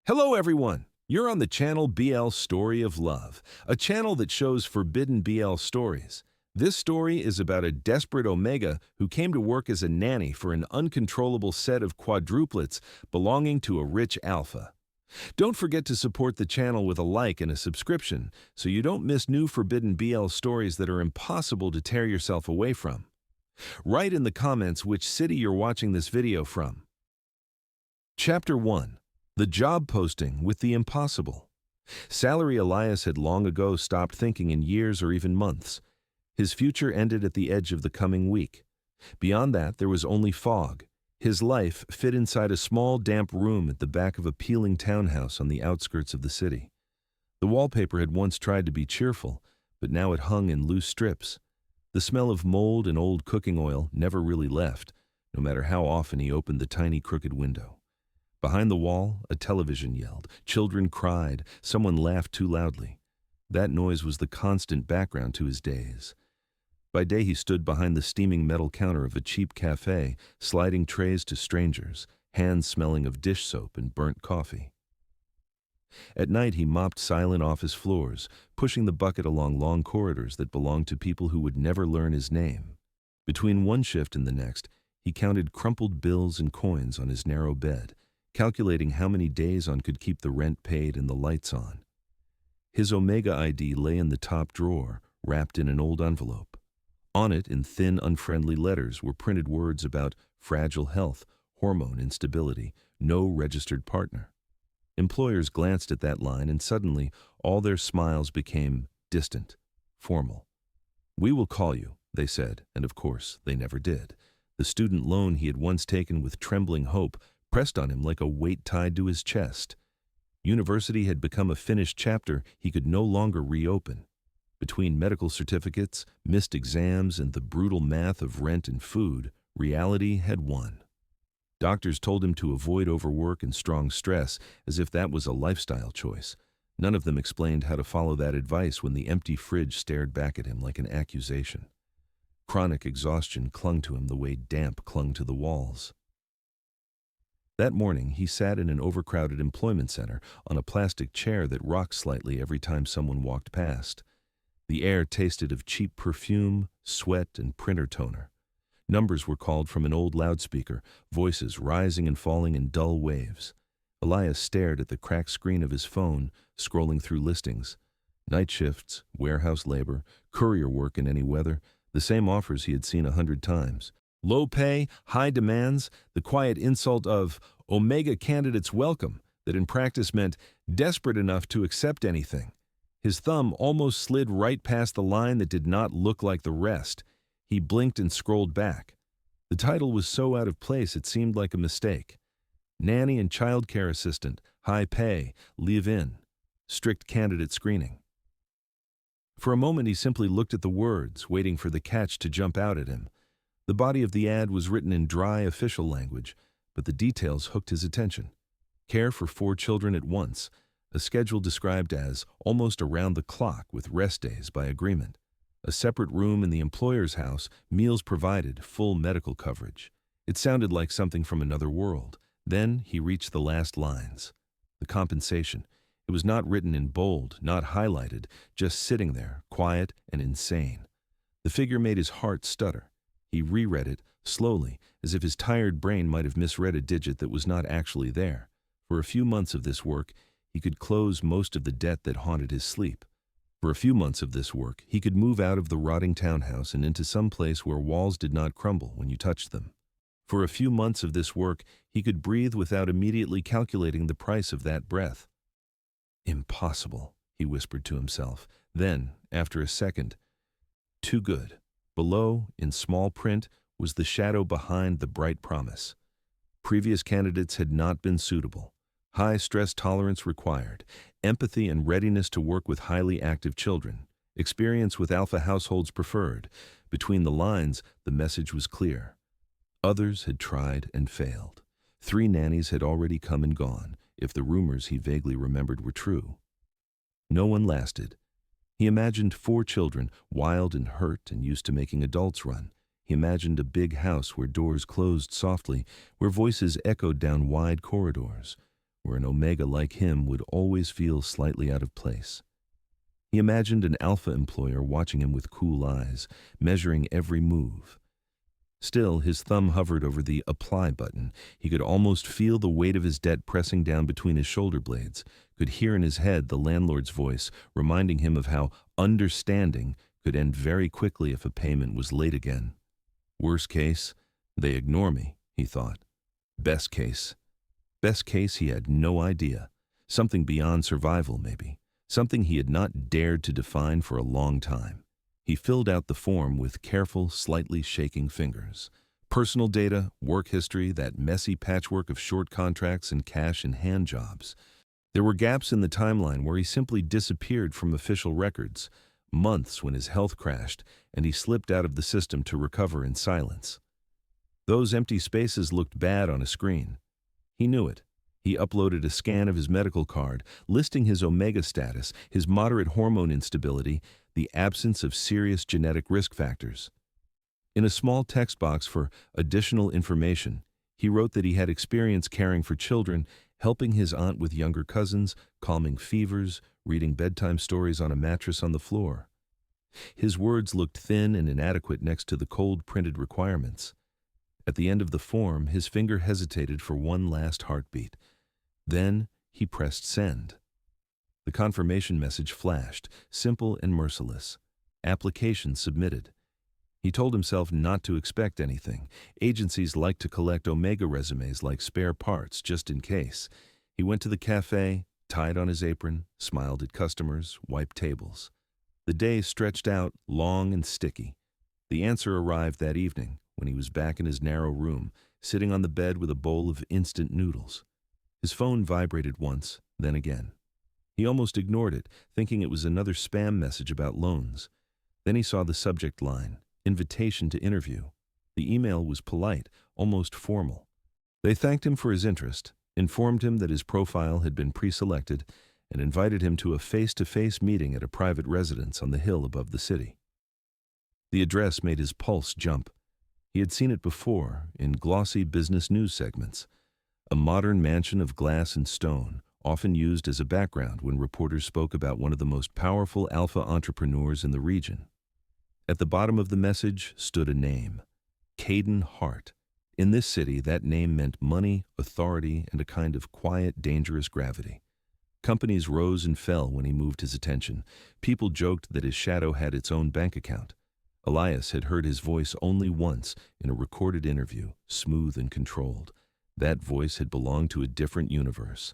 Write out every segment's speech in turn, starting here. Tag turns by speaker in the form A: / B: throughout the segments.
A: Hello everyone! You're on the channel BL Story of Love, a channel that shows forbidden BL stories. This story is about a desperate Omega who came to work as a nanny for an uncontrollable set of quadruplets belonging to a rich alpha. Don't forget to support the channel with a like and a subscription so you don't miss new forbidden BL stories that are impossible to tear yourself away from. Write in the comments which city you're watching this video from. Chapter 1. The Job Posting with the Impossible. Salary Elias had long ago stopped thinking in years or even months. His future ended at the edge of the coming week. Beyond that, there was only fog. His life fit inside a small, damp room at the back of a peeling townhouse on the outskirts of the city. The wallpaper had once tried to be cheerful, but now it hung in loose strips. The smell of mold and old cooking oil never really left, no matter how often he opened the tiny crooked window. Behind the wall, a television yelled, children cried, someone laughed too loudly. That noise was the constant background to his days. By day he stood behind the steaming metal counter of a cheap cafe, sliding trays to strangers, hands smelling of dish soap and burnt coffee. At night he mopped silent office floors, pushing the bucket along long corridors that belonged to people who would never learn his name. Between one shift and the next, he counted crumpled bills and coins on his narrow bed, calculating how many days on could keep the rent paid and the lights on. His Omega ID lay in the top drawer, wrapped in an old envelope. On it, in thin, unfriendly letters, were printed words about fragile health, hormone instability, no registered partner. Employers glanced at that line and suddenly all their smiles became distant, formal. "We will call you," they said, and of course they never did. The student loan he had once taken with trembling hope pressed on him like a weight tied to his chest. University had become a finished chapter he could no longer reopen. Between medical certificates, missed exams, and the brutal math of rent and food, reality had won. Doctors told him to avoid overwork and strong stress, as if that was a lifestyle choice. None of them explained how to follow that advice when the empty fridge stared back at him like an accusation. Chronic exhaustion clung to him the way damp clung to the walls. That morning, he sat in an overcrowded employment center on a plastic chair that rocked slightly every time someone walked past. The air tasted of cheap perfume, sweat, and printer toner. Numbers were called from an old loudspeaker, voices rising and falling in dull waves. Elias stared at the cracked screen of his phone, scrolling through listings. Night shifts, warehouse labor, courier work in any weather, the same offers he had seen 100 times. Low pay, high demands, the quiet insult of Omega candidates welcome, that in practice meant desperate enough to accept anything. His thumb almost slid right past the line that did not look like the rest. He blinked and scrolled back. The title was so out of place it seemed like a mistake. Nanny and child care assistant, high pay, live-in, strict candidate screening. For a moment he simply looked at the words, waiting for the catch to jump out at him. The body of the ad was written in dry official language, but the details hooked his attention. Care for 4 children at once, a schedule described as almost around the clock with rest days by agreement. A separate room in the employer's house, meals provided, full medical coverage. It sounded like something from another world. Then he reached the last lines. The compensation. It was not written in bold, not highlighted, just sitting there, quiet and insane. The figure made his heart stutter. He reread it, slowly, as if his tired brain might have misread a digit that was not actually there. For a few months of this work, he could close most of the debt that haunted his sleep. For a few months of this work, he could move out of the rotting townhouse and into some place where walls did not crumble when you touched them. For a few months of this work, he could breathe without immediately calculating the price of that breath. Impossible, he whispered to himself. Then, after a second, too good. Below, in small print, was the shadow behind the bright promise. Previous candidates had not been suitable. High stress tolerance required, empathy and readiness to work with highly active children, experience with alpha households preferred. Between the lines, the message was clear. Others had tried and failed. 3 nannies had already come and gone, if the rumors he vaguely remembered were true. No one lasted. He imagined 4 children, wild and hurt and used to making adults run. He imagined a big house where doors closed softly, where voices echoed down wide corridors, where an Omega like him would always feel slightly out of place. He imagined an Alpha employer watching him with cool eyes, measuring every move. Still, his thumb hovered over the apply button. He could almost feel the weight of his debt pressing down between his shoulder blades, could hear in his head the landlord's voice reminding him of how understanding could end very quickly if a payment was late again. Worst case, they ignore me, he thought. Best case, he had no idea. Something beyond survival, maybe. Something he had not dared to define for a long time. He filled out the form with careful, slightly shaking fingers. Personal data, work history, that messy patchwork of short contracts and cash-in-hand jobs. There were gaps in the timeline where he simply disappeared from official records, months when his health crashed and he slipped out of the system to recover in silence. Those empty spaces looked bad on a screen. He knew it. He uploaded a scan of his medical card, listing his Omega status, his moderate hormone instability, the absence of serious genetic risk factors. In a small text box for additional information, he wrote that he had experience caring for children, helping his aunt with younger cousins, calming fevers, reading bedtime stories on a mattress on the floor. His words looked thin and inadequate next to the cold printed requirements. At the end of the form, his finger hesitated for one last heartbeat. Then he pressed send. The confirmation message flashed, simple and merciless. Application submitted. He told himself not to expect anything. Agencies like to collect Omega resumes like spare parts, just in case. He went to the cafe, tied on his apron, smiled at customers, wiped tables. The day stretched out, long and sticky. The answer arrived that evening, when he was back in his narrow room, sitting on the bed with a bowl of instant noodles. His phone vibrated once, then again. He almost ignored it, thinking it was another spam message about loans. Then he saw the subject line, invitation to interview. The email was polite, almost formal. They thanked him for his interest, informed him that his profile had been pre-selected, and invited him to a face-to-face meeting at a private residence on the hill above the city. The address made his pulse jump. He had seen it before, in glossy business news segments. A modern mansion of glass and stone, often used as a background when reporters spoke about one of the most powerful alpha entrepreneurs in the region. At the bottom of the message stood a name, Caden Hart. In this city, that name meant money, authority, and a kind of quiet, dangerous gravity. Companies rose and fell when he moved his attention. People joked that his shadow had its own bank account. Elias had heard his voice only once in a recorded interview, smooth and controlled. That voice had belonged to a different universe.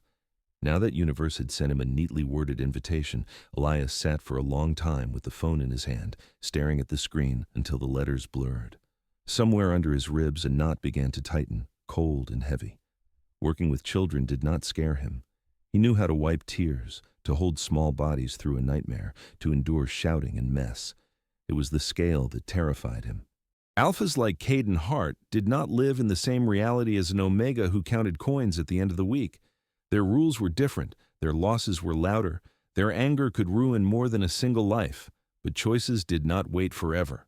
A: Now that universe had sent him a neatly worded invitation. Elias sat for a long time with the phone in his hand, staring at the screen until the letters blurred. Somewhere under his ribs a knot began to tighten, cold and heavy. Working with children did not scare him. He knew how to wipe tears, to hold small bodies through a nightmare, to endure shouting and mess. It was the scale that terrified him. Alphas like Caden Hart did not live in the same reality as an Omega who counted coins at the end of the week. Their rules were different, their losses were louder, their anger could ruin more than a single life, but choices did not wait forever.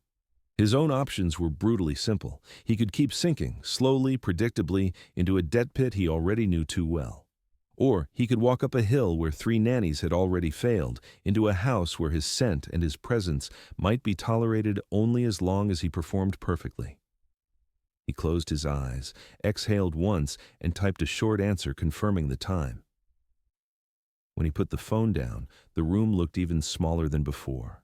A: His own options were brutally simple. He could keep sinking, slowly, predictably, into a debt pit he already knew too well. Or he could walk up a hill where 3 nannies had already failed, into a house where his scent and his presence might be tolerated only as long as he performed perfectly. He closed his eyes, exhaled once, and typed a short answer confirming the time. When he put the phone down, the room looked even smaller than before.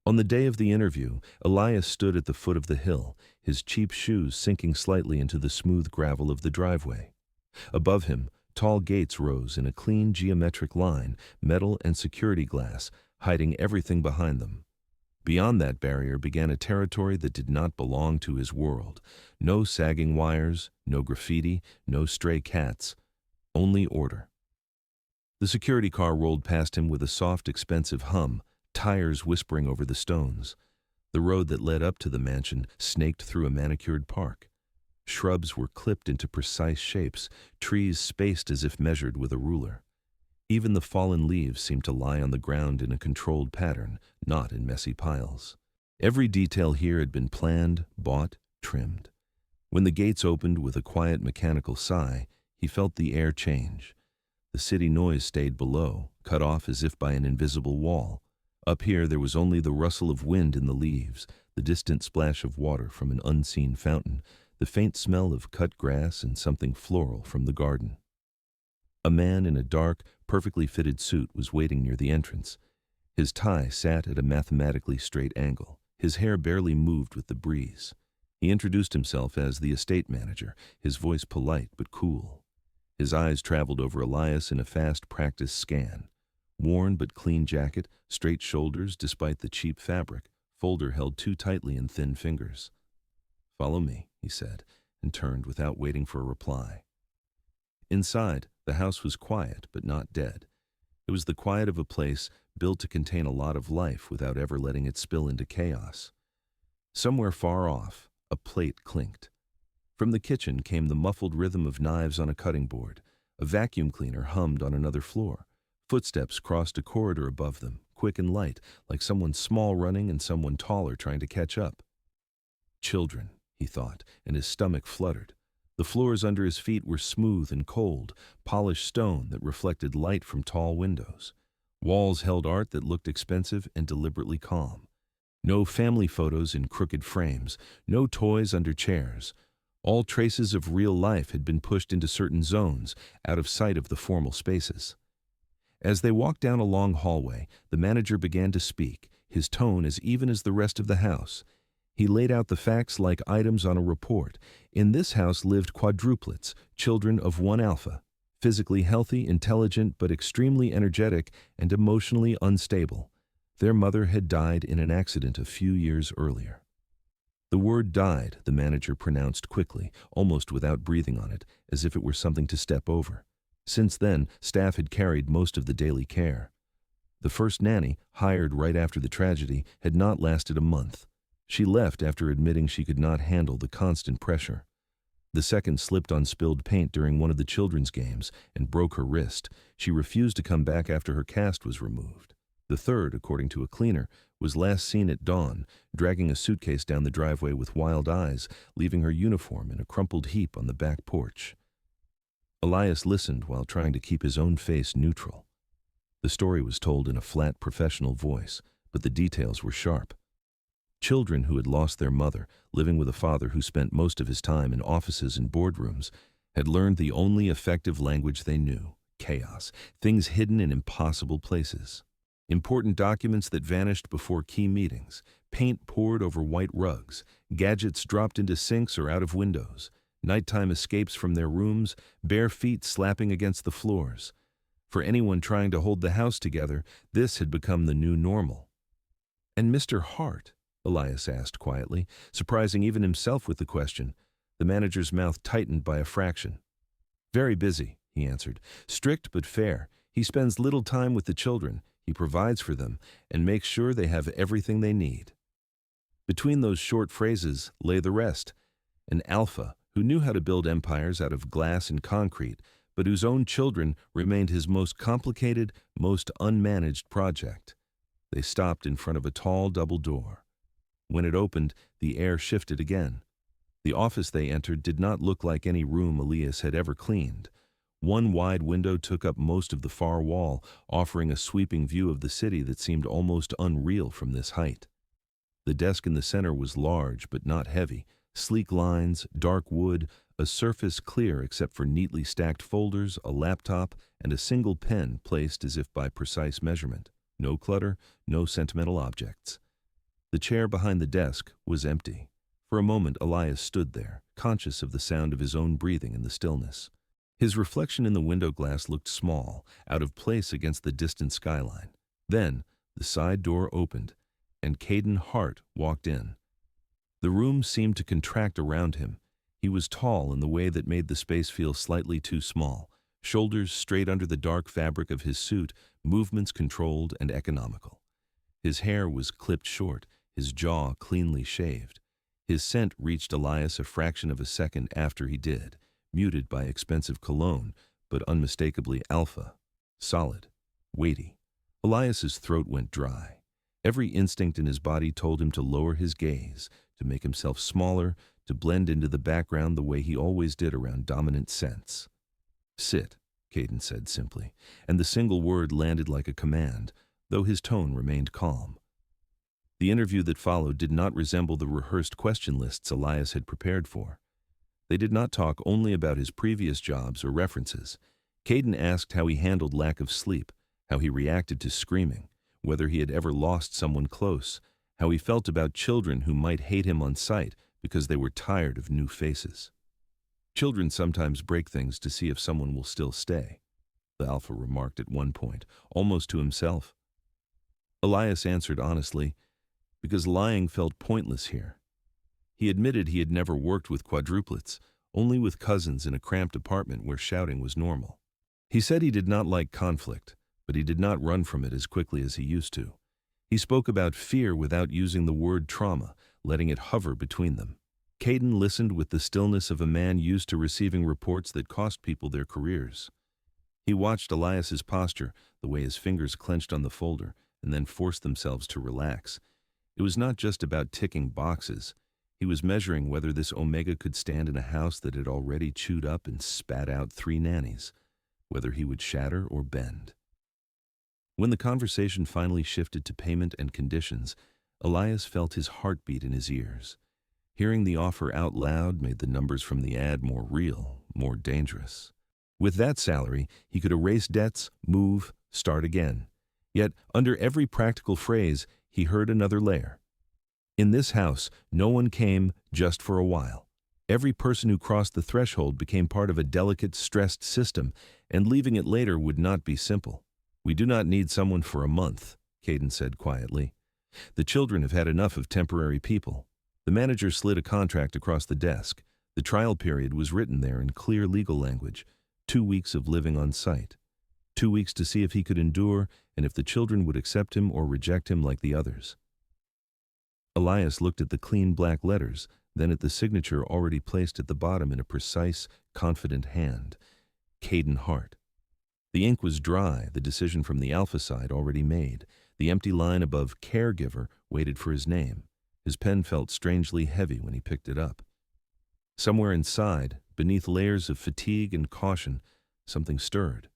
A: On the day of the interview, Elias stood at the foot of the hill, his cheap shoes sinking slightly into the smooth gravel of the driveway. Above him, tall gates rose in a clean geometric line, metal and security glass, hiding everything behind them. Beyond that barrier began a territory that did not belong to his world. No sagging wires, no graffiti, no stray cats, only order. The security car rolled past him with a soft, expensive hum, tires whispering over the stones. The road that led up to the mansion snaked through a manicured park. Shrubs were clipped into precise shapes, trees spaced as if measured with a ruler. Even the fallen leaves seemed to lie on the ground in a controlled pattern, not in messy piles. Every detail here had been planned, bought, trimmed. When the gates opened with a quiet mechanical sigh, he felt the air change. The city noise stayed below, cut off as if by an invisible wall. Up here there was only the rustle of wind in the leaves, the distant splash of water from an unseen fountain, the faint smell of cut grass and something floral from the garden. A man in a dark, perfectly fitted suit was waiting near the entrance. His tie sat at a mathematically straight angle. His hair barely moved with the breeze. He introduced himself as the estate manager, his voice polite but cool. His eyes traveled over Elias in a fast practice scan. Worn but clean jacket, straight shoulders despite the cheap fabric, folder held too tightly in thin fingers. "Follow me," he said, and turned without waiting for a reply. Inside, the house was quiet but not dead. It was the quiet of a place built to contain a lot of life without ever letting it spill into chaos. Somewhere far off, a plate clinked. From the kitchen came the muffled rhythm of knives on a cutting board. A vacuum cleaner hummed on another floor. Footsteps crossed a corridor above them, quick and light, like someone small running and someone taller trying to catch up. Children, he thought, and his stomach fluttered. The floors under his feet were smooth and cold, polished stone that reflected light from tall windows. Walls held art that looked expensive and deliberately calm. No family photos in crooked frames, no toys under chairs. All traces of real life had been pushed into certain zones, out of sight of the formal spaces. As they walked down a long hallway, the manager began to speak, his tone as even as the rest of the house. He laid out the facts like items on a report. In this house lived quadruplets, children of one alpha, physically healthy, intelligent, but extremely energetic and emotionally unstable. Their mother had died in an accident a few years earlier. The word "died," the manager pronounced quickly, almost without breathing on it, as if it were something to step over. Since then, staff had carried most of the daily care. The first nanny, hired right after the tragedy, had not lasted a month. She left after admitting she could not handle the constant pressure. The second slipped on spilled paint during one of the children's games and broke her wrist. She refused to come back after her cast was removed. The third, according to a cleaner, was last seen at dawn, dragging a suitcase down the driveway with wild eyes, leaving her uniform in a crumpled heap on the back porch. Elias listened while trying to keep his own face neutral. The story was told in a flat, professional voice, but the details were sharp. Children who had lost their mother, living with a father who spent most of his time in offices and boardrooms, had learned the only effective language they knew: chaos, things hidden in impossible places. Important documents that vanished before key meetings, paint poured over white rugs, gadgets dropped into sinks or out of windows, nighttime escapes from their rooms, bare feet slapping against the floors. For anyone trying to hold the house together, this had become the new normal. "And Mr. Hart?" Elias asked quietly, surprising even himself with the question. The manager's mouth tightened by a fraction. "Very busy," he answered. "Strict but fair. He spends little time with the children. He provides for them and makes sure they have everything they need." Between those short phrases lay the rest. An alpha who knew how to build empires out of glass and concrete, but whose own children remained his most complicated, most unmanaged project. They stopped in front of a tall double door. When it opened, the air shifted again. The office they entered did not look like any room Elias had ever cleaned. One wide window took up most of the far wall, offering a sweeping view of the city that seemed almost unreal from this height. The desk in the center was large but not heavy. Sleek lines, dark wood, a surface clear except for neatly stacked folders, a laptop, and a single pen placed as if by precise measurement. No clutter, no sentimental objects. The chair behind the desk was empty. For a moment Elias stood there, conscious of the sound of his own breathing in the stillness. His reflection in the window glass looked small, out of place against the distant skyline. Then the side door opened, and Caden Hart walked in. The room seemed to contract around him. He was tall in the way that made the space feel slightly too small, shoulders straight under the dark fabric of his suit, movements controlled and economical. His hair was clipped short, his jaw cleanly shaved. His scent reached Elias a fraction of a second after he did, muted by expensive cologne, but unmistakably alpha, solid, weighty. Elias's throat went dry. Every instinct in his body told him to lower his gaze, to make himself smaller, to blend into the background the way he always did around dominant scents. Sit, Caden said simply, and the single word landed like a command, though his tone remained calm. The interview that followed did not resemble the rehearsed question lists Elias had prepared for. They did not talk only about his previous jobs or references. Caden asked how he handled lack of sleep, how he reacted to screaming, whether he had ever lost someone close, how he felt about children who might hate him on sight because they were tired of new faces. Children sometimes break things to see if someone will still stay, the alpha remarked at one point, almost to himself. Elias answered honestly, because lying felt pointless here. He admitted he had never worked with quadruplets, only with cousins in a cramped apartment where shouting was normal. He said he did not like conflict, but he did not run from it as quickly as he used to. He spoke about fear without using the word trauma, letting it hover between them. Caden listened with the stillness of a man used to receiving reports that cost people their careers. He watched Elias's posture, the way his fingers clenched on the folder, and then forced themselves to relax. It was not just about ticking boxes. He was measuring whether this Omega could stand in a house that had already chewed up and spat out 3 nannies, whether he would shatter or bend. When the conversation finally shifted to payment and conditions, Elias felt his heartbeat in his ears. Hearing the offer out loud made the numbers from the ad more real, more dangerous. With that salary, he could erase debts, move, start again. Yet, under every practical phrase, he heard another layer. In this house, no one came just for a while. Every person who crossed the threshold became part of a delicate, stressed system, and leaving it later would not be simple. "We do not need someone for a month," Caden said quietly. "The children have had enough of temporary people." The manager slid a contract across the desk. The trial period was written there in clear legal language. 2 weeks of living on site. 2 weeks to see if he could endure and if the children would accept him or reject him like the others. Elias looked at the clean black letters, then at the signature already placed at the bottom in a precise, confident hand. Caden Hart. The ink was dry, the decision from the alpha side already made. The empty line above caregiver waited for his name. His pen felt strangely heavy when he picked it up. Somewhere inside, beneath layers of fatigue and caution, something stirred.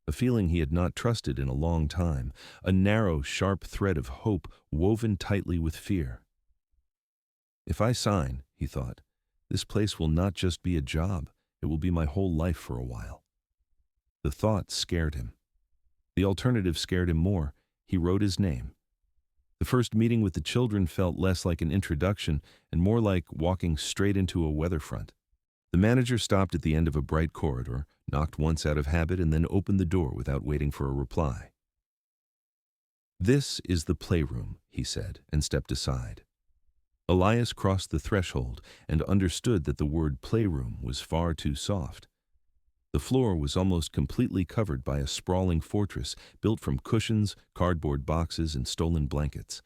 A: A feeling he had not trusted in a long time, a narrow, sharp thread of hope woven tightly with fear. "If I sign," he thought, "this place will not just be a job, it will be my whole life for a while." The thought scared him. The alternative scared him more. He wrote his name. The first meeting with the children felt less like an introduction and more like walking straight into a weather front. The manager stopped at the end of a bright corridor, knocked once out of habit, and then opened the door without waiting for a reply. "This is the playroom," he said, and stepped aside. Elias crossed the threshold and understood that the word playroom was far too soft. The floor was almost completely covered by a sprawling fortress built from cushions, cardboard boxes, and stolen blankets.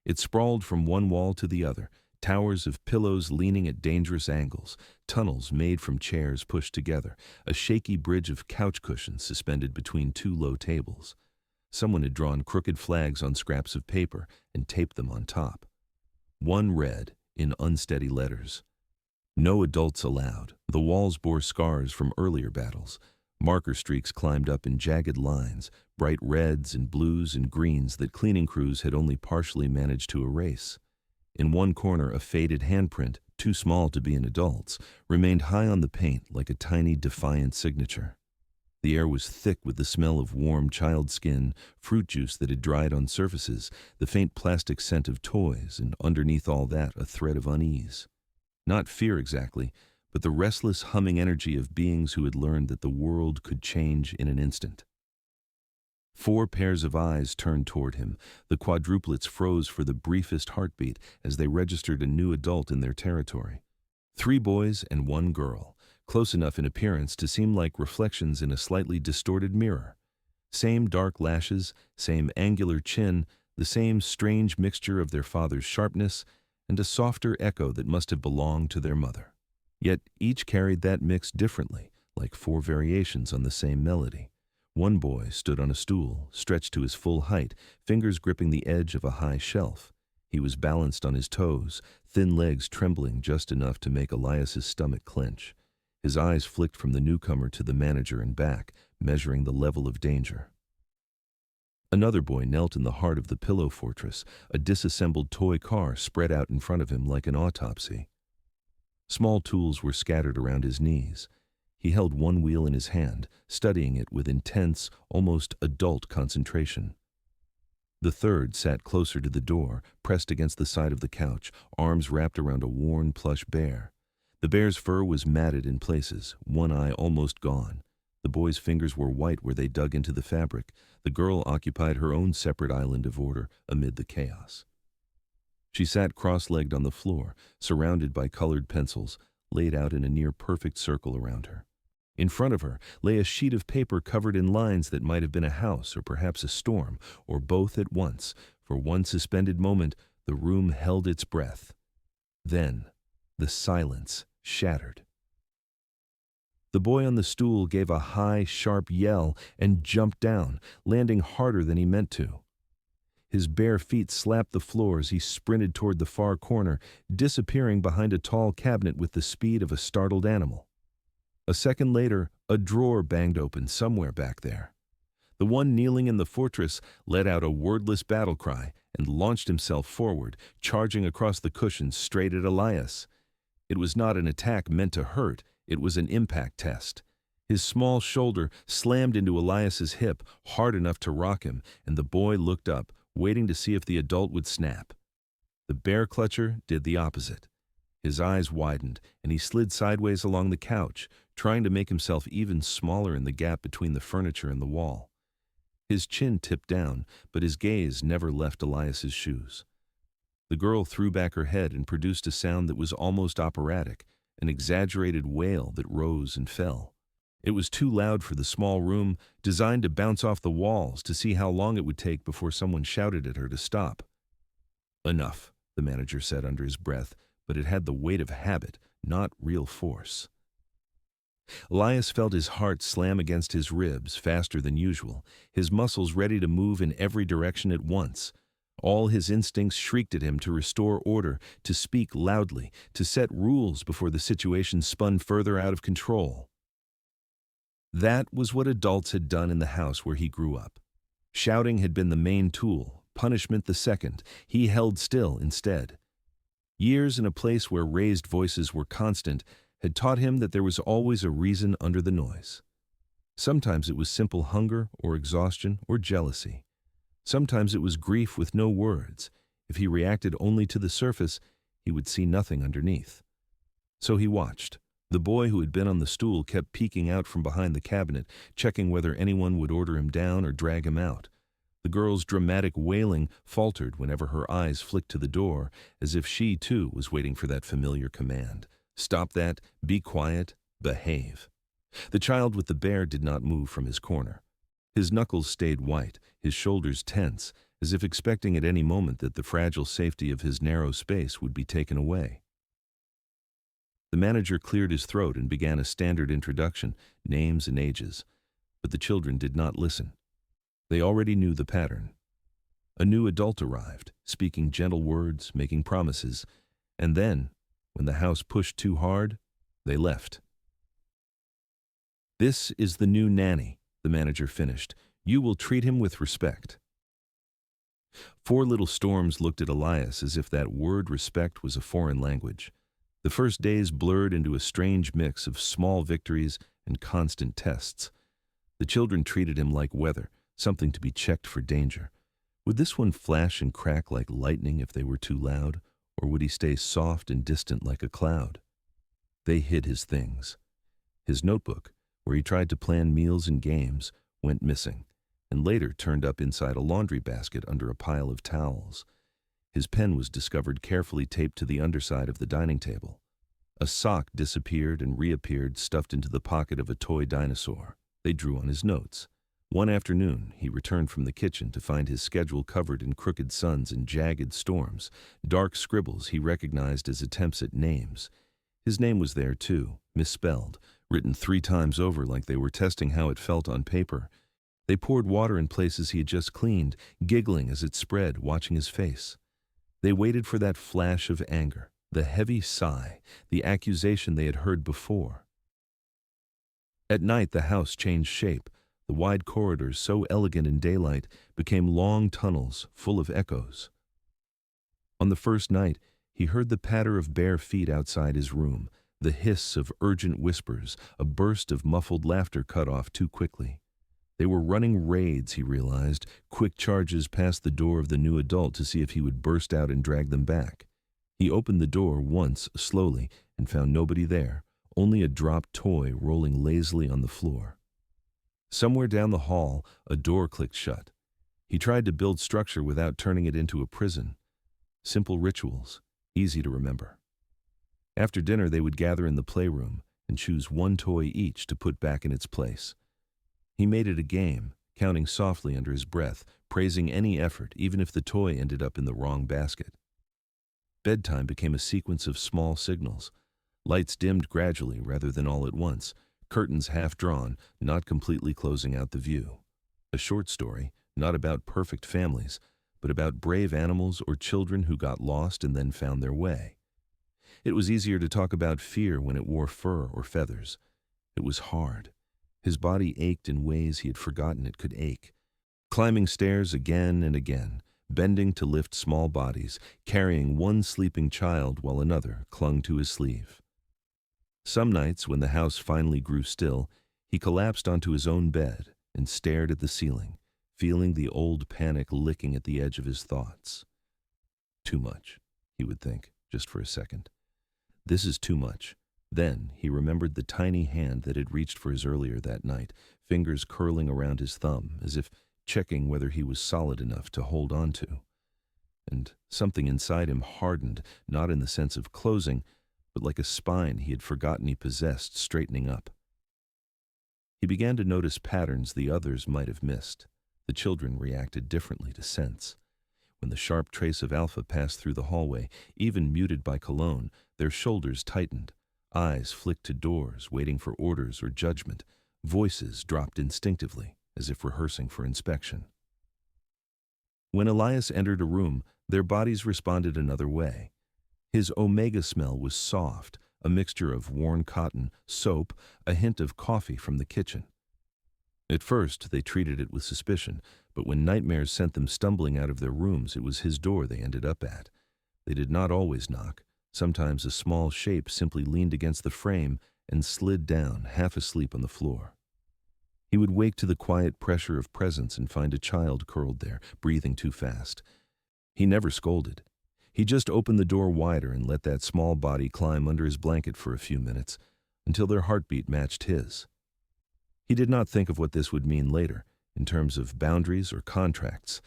A: It sprawled from one wall to the other, towers of pillows leaning at dangerous angles, tunnels made from chairs pushed together, a shaky bridge of couch cushions suspended between 2 low tables. Someone had drawn crooked flags on scraps of paper and taped them on top. One read, in unsteady letters, "No adults allowed." The walls bore scars from earlier battles. Marker streaks climbed up in jagged lines, bright reds and blues and greens that cleaning crews had only partially managed to erase. In one corner, a faded handprint, too small to be an adult's, remained high on the paint like a tiny, defiant signature. The air was thick with the smell of warm child skin, fruit juice that had dried on surfaces, the faint plastic scent of toys, and underneath all that, a thread of unease. Not fear exactly, but the restless humming energy of beings who had learned that the world could change in an instant. 4 pairs of eyes turned toward him. The quadruplets froze for the briefest heartbeat as they registered a new adult in their territory. 3 boys and 1 girl, close enough in appearance to seem like reflections in a slightly distorted mirror. Same dark lashes, same angular chin, the same strange mixture of their father's sharpness, and a softer echo that must have belonged to their mother. Yet each carried that mix differently, like 4 variations on the same melody. One boy stood on a stool, stretched to his full height, fingers gripping the edge of a high shelf. He was balanced on his toes, thin legs trembling just enough to make Elias's stomach clench. His eyes flicked from the newcomer to the manager and back, measuring the level of danger. Another boy knelt in the heart of the pillow fortress, a disassembled toy car spread out in front of him like an autopsy. Small tools were scattered around his knees. He held one wheel in his hand, studying it with intense, almost adult concentration. The third sat closer to the door, pressed against the side of the couch, arms wrapped around a worn plush bear. The bear's fur was matted in places, one eye almost gone. The boy's fingers were white where they dug into the fabric. The girl occupied her own separate island of order amid the chaos. She sat cross-legged on the floor, surrounded by colored pencils, laid out in a near-perfect circle around her. In front of her lay a sheet of paper covered in lines that might have been a house or perhaps a storm, or both at once. For one suspended moment, the room held its breath. Then, the silence shattered. The boy on the stool gave a high, sharp yell and jumped down, landing harder than he meant to. His bare feet slapped the floor as he sprinted toward the far corner, disappearing behind a tall cabinet with the speed of a startled animal. A second later, a drawer banged open somewhere back there. The one kneeling in the fortress let out a wordless battle cry and launched himself forward, charging across the cushions straight at Elias. It was not an attack meant to hurt, it was an impact test. His small shoulder slammed into Elias's hip hard enough to rock him, and the boy looked up, waiting to see if the adult would snap. The bear clutcher did the opposite. His eyes widened, and he slid sideways along the couch, trying to make himself even smaller in the gap between the furniture and the wall. His chin tipped down, but his gaze never left Elias's shoes. The girl threw back her head and produced a sound that was almost operatic, an exaggerated wail that rose and fell. It was too loud for the small room, designed to bounce off the walls to see how long it would take before someone shouted at her to stop. "Enough," the manager said under his breath, but it had the weight of habit, not real force. Elias felt his heart slam against his ribs faster than usual, his muscles ready to move in every direction at once. All his instincts shrieked at him to restore order, to speak loudly, to set rules before the situation spun further out of control. That was what adults had done in the house where he grew up. Shouting had been the main tool, punishment the second. He held still instead. Years in a place where raised voices were constant had taught him that there was always a reason under the noise. Sometimes it was simple hunger or exhaustion or jealousy. Sometimes it was grief with no words. If he reacted only to the surface, he would see nothing underneath. So he watched. The boy who had been on the stool kept peeking out from behind the cabinet, checking whether anyone would order him down or drag him out. The girl's dramatic wailing faltered whenever her eyes flicked to the door, as if she, too, was waiting for that familiar command. Stop that, be quiet, behave. The child with the bear did not move from his corner. His knuckles stayed white, his shoulders tense, as if expecting at any moment that the fragile safety of his narrow space would be taken away. The manager cleared his throat and began a standard introduction, names and ages, but the children did not listen. They already knew the pattern. A new adult arrived, speaking gentle words, making promises, and then, when the house pushed too hard, they left. "This is the new nanny," the manager finished. "You will treat him with respect." Four little storms looked at Elias as if that word respect was a foreign language. The first days blurred into a strange mix of small victories and constant tests. The children treated him like weather, something to be checked for danger. Would this one flash and crack like lightning if they were too loud, or would he stay soft and distant like a cloud? They hid his things. His notebook, where he tried to plan meals and games, went missing, and later turned up inside a laundry basket under a pile of towels. His pen was discovered carefully taped to the underside of the dining table. A sock disappeared and reappeared stuffed into the pocket of a toy dinosaur. They drew on his notes. One afternoon, he returned from the kitchen to find his schedule covered in crooked suns and jagged storms, dark scribbles he recognized as attempts at names. His name was there, too, misspelled, written 3 times over like they were testing how it felt on paper. They poured water in places he had just cleaned, giggling as it spread, watching his face. They waited for that flash of anger, the heavy sigh, the accusation they had heard before. At night, the house changed shape. The wide corridors, so elegant in daylight, became long tunnels full of echoes. On the first night, he heard the patter of bare feet outside his room, the hiss of urgent whispers, a burst of muffled laughter cut off too quickly. They were running raids, he realized, quick charges past the door of the new adult to see if he would burst out and drag them back. He opened the door once, slowly, and found nobody there, only a dropped toy rolling lazily on the floor. Somewhere down the hall, a door clicked shut. He tried to build structure without turning it into a prison. Simple rituals, easy to remember. After dinner, they would gather in the playroom and choose one toy each to put back in its place. He made it a game, counting softly under his breath, praising any effort, even if the toy ended up in the wrong basket. Bedtime became a sequence of small signals. Lights dimmed gradually rather than all at once, curtains half drawn, not completely closing out the view. A short story, not about perfect families, but about brave animals or children who got lost and then found their way. It was easier to talk about fear when it wore fur or feathers. It was hard. His body ached in ways he had forgotten it could ache. Climbing stairs again and again, bending to lift small bodies, carrying one sleeping child while another clung to his sleeve. Some nights, when the house finally grew still, he collapsed onto his own bed and stared at the ceiling, feeling the old panic licking at the edge of his thoughts. Too much, he would think, just for a second. This is too much. Then he remembered the tiny hand that had reached for his earlier that night, fingers curling around his thumb, as if checking whether he was solid enough to hold on to. And something inside him hardened, not in the sense of closing, but like a spine he had forgotten he possessed straightening up. He began to notice patterns the others might have missed. The children reacted differently to scents. When the sharp trace of Alpha passed through the hallway, even muted by cologne, their shoulders tightened. Eyes flicked to doors, waiting for orders or judgment. Voices dropped instinctively, as if rehearsing for inspection. When Elias entered a room, their bodies responded another way. His omega smell was soft, a mixture of worn cotton, soap, a hint of coffee from the kitchen. At first, they treated it with suspicion, but when nightmares sent them stumbling out of their rooms, it was his door they ended up at. They did not always knock. Sometimes a small shape simply leaned against the frame and slid down, half asleep on the floor. He would wake to the quiet pressure of presence and find a child curled there, breathing too fast. He never scolded. He just opened the door wider and let that small body climb under his blanket for a few minutes, until their heartbeat matched his. He did not think of what this would mean later, in terms of boundaries or contracts.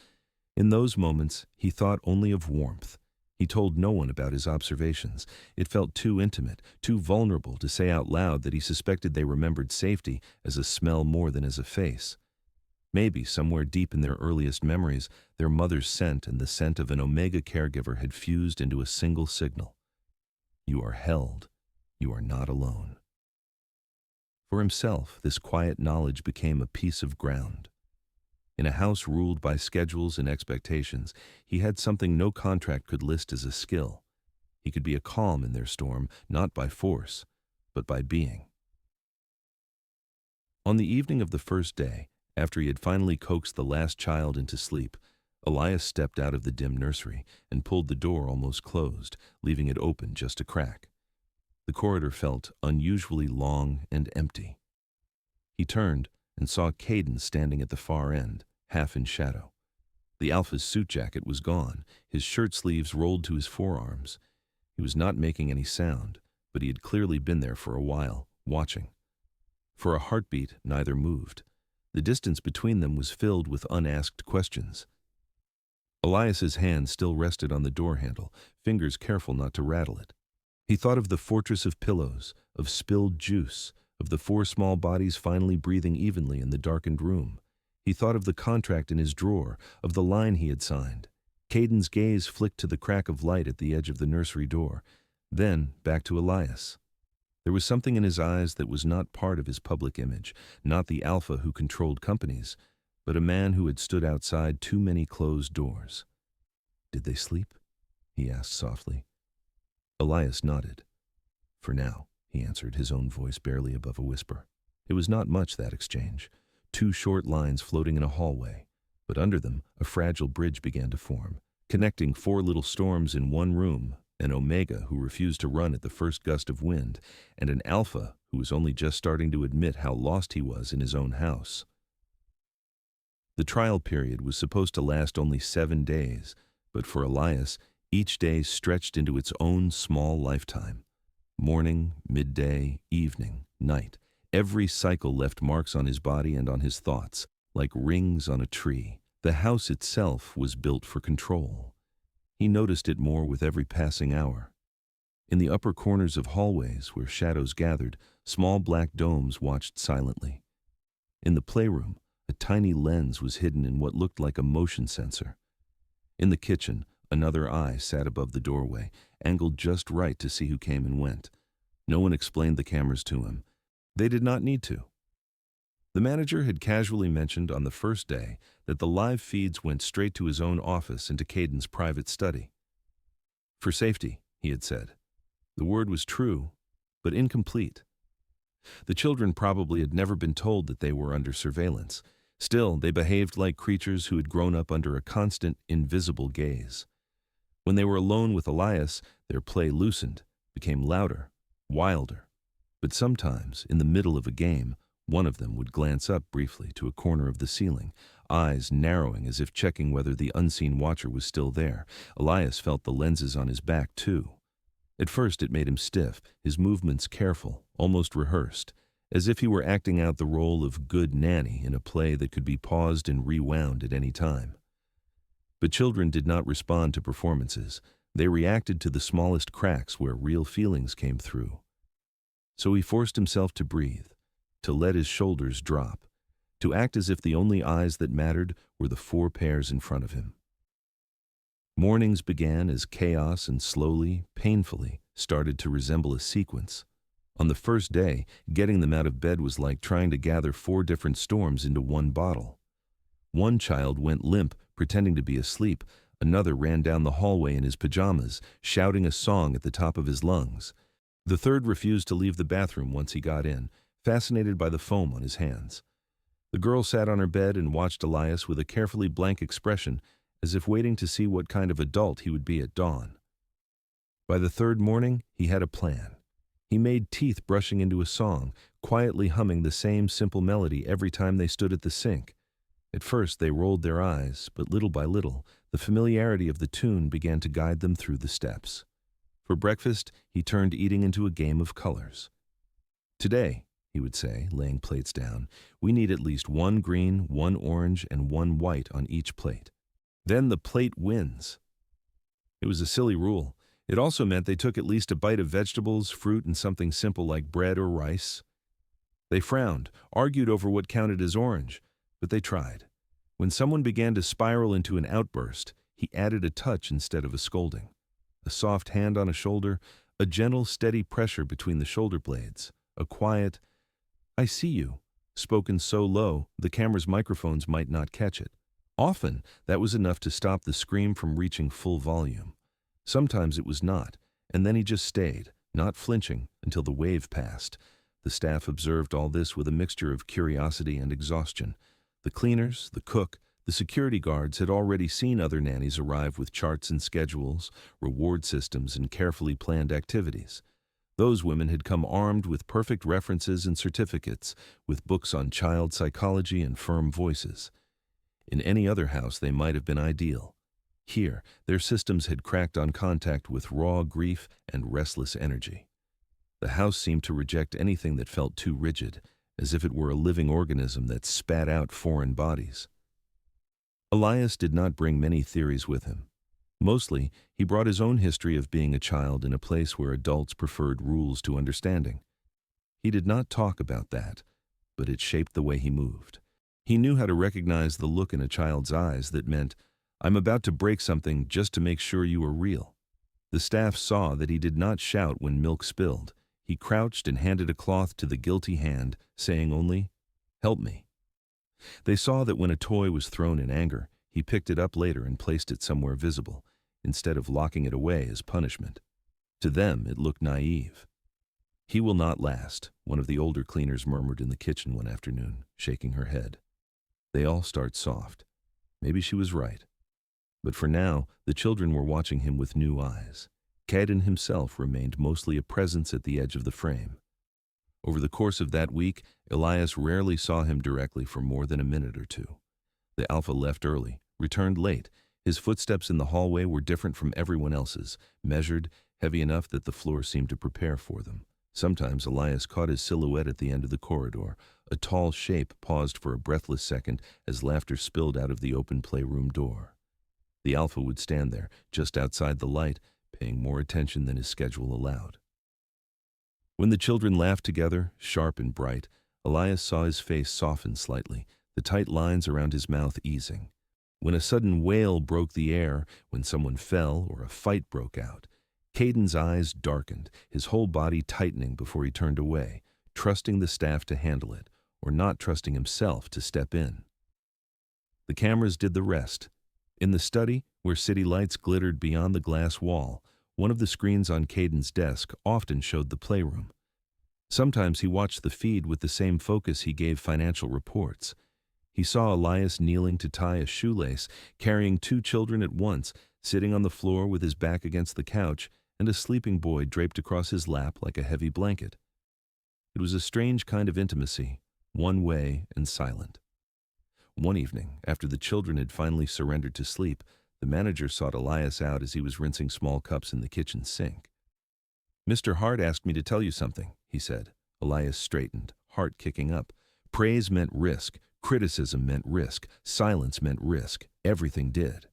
A: In those moments, he thought only of warmth. He told no one about his observations. It felt too intimate, too vulnerable to say out loud that he suspected they remembered safety as a smell more than as a face. Maybe, somewhere deep in their earliest memories, their mother's scent and the scent of an Omega caregiver had fused into a single signal. You are held. You are not alone. For himself, this quiet knowledge became a piece of ground. In a house ruled by schedules and expectations, he had something no contract could list as a skill. He could be a calm in their storm, not by force, but by being. On the evening of the first day, after he had finally coaxed the last child into sleep, Elias stepped out of the dim nursery and pulled the door almost closed, leaving it open just a crack. The corridor felt unusually long and empty. He turned and saw Caden standing at the far end, half in shadow. The Alpha's suit jacket was gone, his shirt sleeves rolled to his forearms. He was not making any sound, but he had clearly been there for a while, watching. For a heartbeat, neither moved. The distance between them was filled with unasked questions. Elias's hand still rested on the door handle, fingers careful not to rattle it. He thought of the fortress of pillows, of spilled juice, of the 4 small bodies finally breathing evenly in the darkened room. He thought of the contract in his drawer, of the line he had signed. Caden's gaze flicked to the crack of light at the edge of the nursery door, then back to Elias. There was something in his eyes that was not part of his public image, not the Alpha who controlled companies, but a man who had stood outside too many closed doors. "Did they sleep?" he asked softly. Elias nodded. "For now," he answered, his own voice barely above a whisper. It was not much, that exchange. 2 short lines floating in a hallway, but under them a fragile bridge began to form, connecting 4 little storms in one room, an Omega who refused to run at the first gust of wind, and an Alpha who was only just starting to admit how lost he was in his own house. The trial period was supposed to last only 7 days, but for Elias, each day stretched into its own small lifetime. Morning, midday, evening, night. Every cycle left marks on his body and on his thoughts, like rings on a tree. The house itself was built for control. He noticed it more with every passing hour. In the upper corners of hallways where shadows gathered, small black domes watched silently. In the playroom, a tiny lens was hidden in what looked like a motion sensor. In the kitchen, another eye sat above the doorway, angled just right to see who came and went. No one explained the cameras to him. They did not need to. The manager had casually mentioned on the first day that the live feeds went straight to his own office into Caden's private study. For safety, he had said. The word was true, but incomplete. The children probably had never been told that they were under surveillance. Still, they behaved like creatures who had grown up under a constant, invisible gaze. When they were alone with Elias, their play loosened, became louder, wilder. But sometimes, in the middle of a game, one of them would glance up briefly to a corner of the ceiling, eyes narrowing as if checking whether the unseen watcher was still there. Elias felt the lenses on his back, too. At first it made him stiff, his movements careful, almost rehearsed, as if he were acting out the role of good nanny in a play that could be paused and rewound at any time. But children did not respond to performances. They reacted to the smallest cracks where real feelings came through. So he forced himself to breathe, to let his shoulders drop, to act as if the only eyes that mattered were the 4 pairs in front of him. Mornings began as chaos and slowly, painfully, started to resemble a sequence. On the first day, getting them out of bed was like trying to gather 4 different storms into one bottle. One child went limp, pretending to be asleep. Another ran down the hallway in his pajamas, shouting a song at the top of his lungs. The third refused to leave the bathroom once he got in, fascinated by the foam on his hands. The girl sat on her bed and watched Elias with a carefully blank expression, as if waiting to see what kind of adult he would be at dawn. By the 3rd morning, he had a plan. He made teeth brushing into a song, quietly humming the same simple melody every time they stood at the sink. At first they rolled their eyes, but little by little, the familiarity of the tune began to guide them through the steps. For breakfast, he turned eating into a game of colors. Today, he would say, laying plates down, we need at least 1 green, 1 orange, and 1 white on each plate. Then the plate wins. It was a silly rule. It also meant they took at least a bite of vegetables, fruit, and something simple like bread or rice. They frowned, argued over what counted as orange, but they tried. When someone began to spiral into an outburst, he added a touch instead of a scolding. A soft hand on a shoulder, a gentle, steady pressure between the shoulder blades, a quiet, "I see you," spoken so low the camera's microphones might not catch it. Often, that was enough to stop the scream from reaching full volume. Sometimes it was not, and then he just stayed, not flinching, until the wave passed. The staff observed all this with a mixture of curiosity and exhaustion. The cleaners, the cook, the security guards had already seen other nannies arrive with charts and schedules, reward systems, and carefully planned activities. Those women had come armed with perfect references and certificates, with books on child psychology and firm voices. In any other house, they might have been ideal. Here, their systems had cracked on contact with raw grief and restless energy. The house seemed to reject anything that felt too rigid, as if it were a living organism that spat out foreign bodies. Elias did not bring many theories with him. Mostly, he brought his own history of being a child in a place where adults preferred rules to understanding. He did not talk about that, but it shaped the way he moved. He knew how to recognize the look in a child's eyes that meant, "I'm about to break something just to make sure you are real." The staff saw that he did not shout when milk spilled. He crouched and handed a cloth to the guilty hand, saying only, "Help me." They saw that when a toy was thrown in anger, he picked it up later and placed it somewhere visible, instead of locking it away as punishment. To them, it looked naive. "He will not last," one of the older cleaners murmured in the kitchen one afternoon, shaking her head. "They all start soft." Maybe she was right. But for now, the children were watching him with new eyes. Caden himself remained mostly a presence at the edge of the frame. Over the course of that week, Elias rarely saw him directly for more than a minute or two. The alpha left early, returned late. His footsteps in the hallway were different from everyone else's, measured, heavy enough that the floor seemed to prepare for them. Sometimes Elias caught his silhouette at the end of the corridor. A tall shape paused for a breathless second as laughter spilled out of the open playroom door. The alpha would stand there, just outside the light, paying more attention than his schedule allowed. When the children laughed together, sharp and bright, Elias saw his face soften slightly, the tight lines around his mouth easing. When a sudden wail broke the air, when someone fell or a fight broke out, Caden's eyes darkened, his whole body tightening before he turned away, trusting the staff to handle it, or not trusting himself to step in. The cameras did the rest. In the study, where city lights glittered beyond the glass wall, one of the screens on Caden's desk often showed the playroom. Sometimes he watched the feed with the same focus he gave financial reports. He saw Elias kneeling to tie a shoelace, carrying 2 children at once, sitting on the floor with his back against the couch, and a sleeping boy draped across his lap like a heavy blanket. It was a strange kind of intimacy, one way and silent. One evening, after the children had finally surrendered to sleep, the manager sought Elias out as he was rinsing small cups in the kitchen sink. "Mr. Hart asked me to tell you something," he said. Elias straightened, heart kicking up. Praise meant risk, criticism meant risk, silence meant risk, everything did.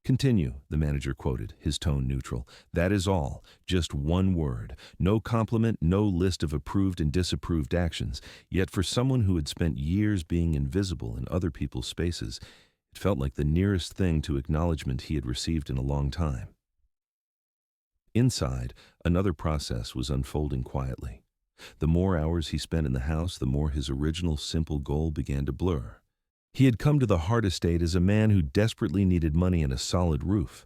A: "Continue," the manager quoted, his tone neutral. "That is all, just one word. No compliment, no list of approved and disapproved actions. Yet for someone who had spent years being invisible in other people's spaces, it felt like the nearest thing to acknowledgement he had received in a long time." Inside, another process was unfolding quietly. The more hours he spent in the house, the more his original simple goal began to blur. He had come to the Hart estate as a man who desperately needed money and a solid roof.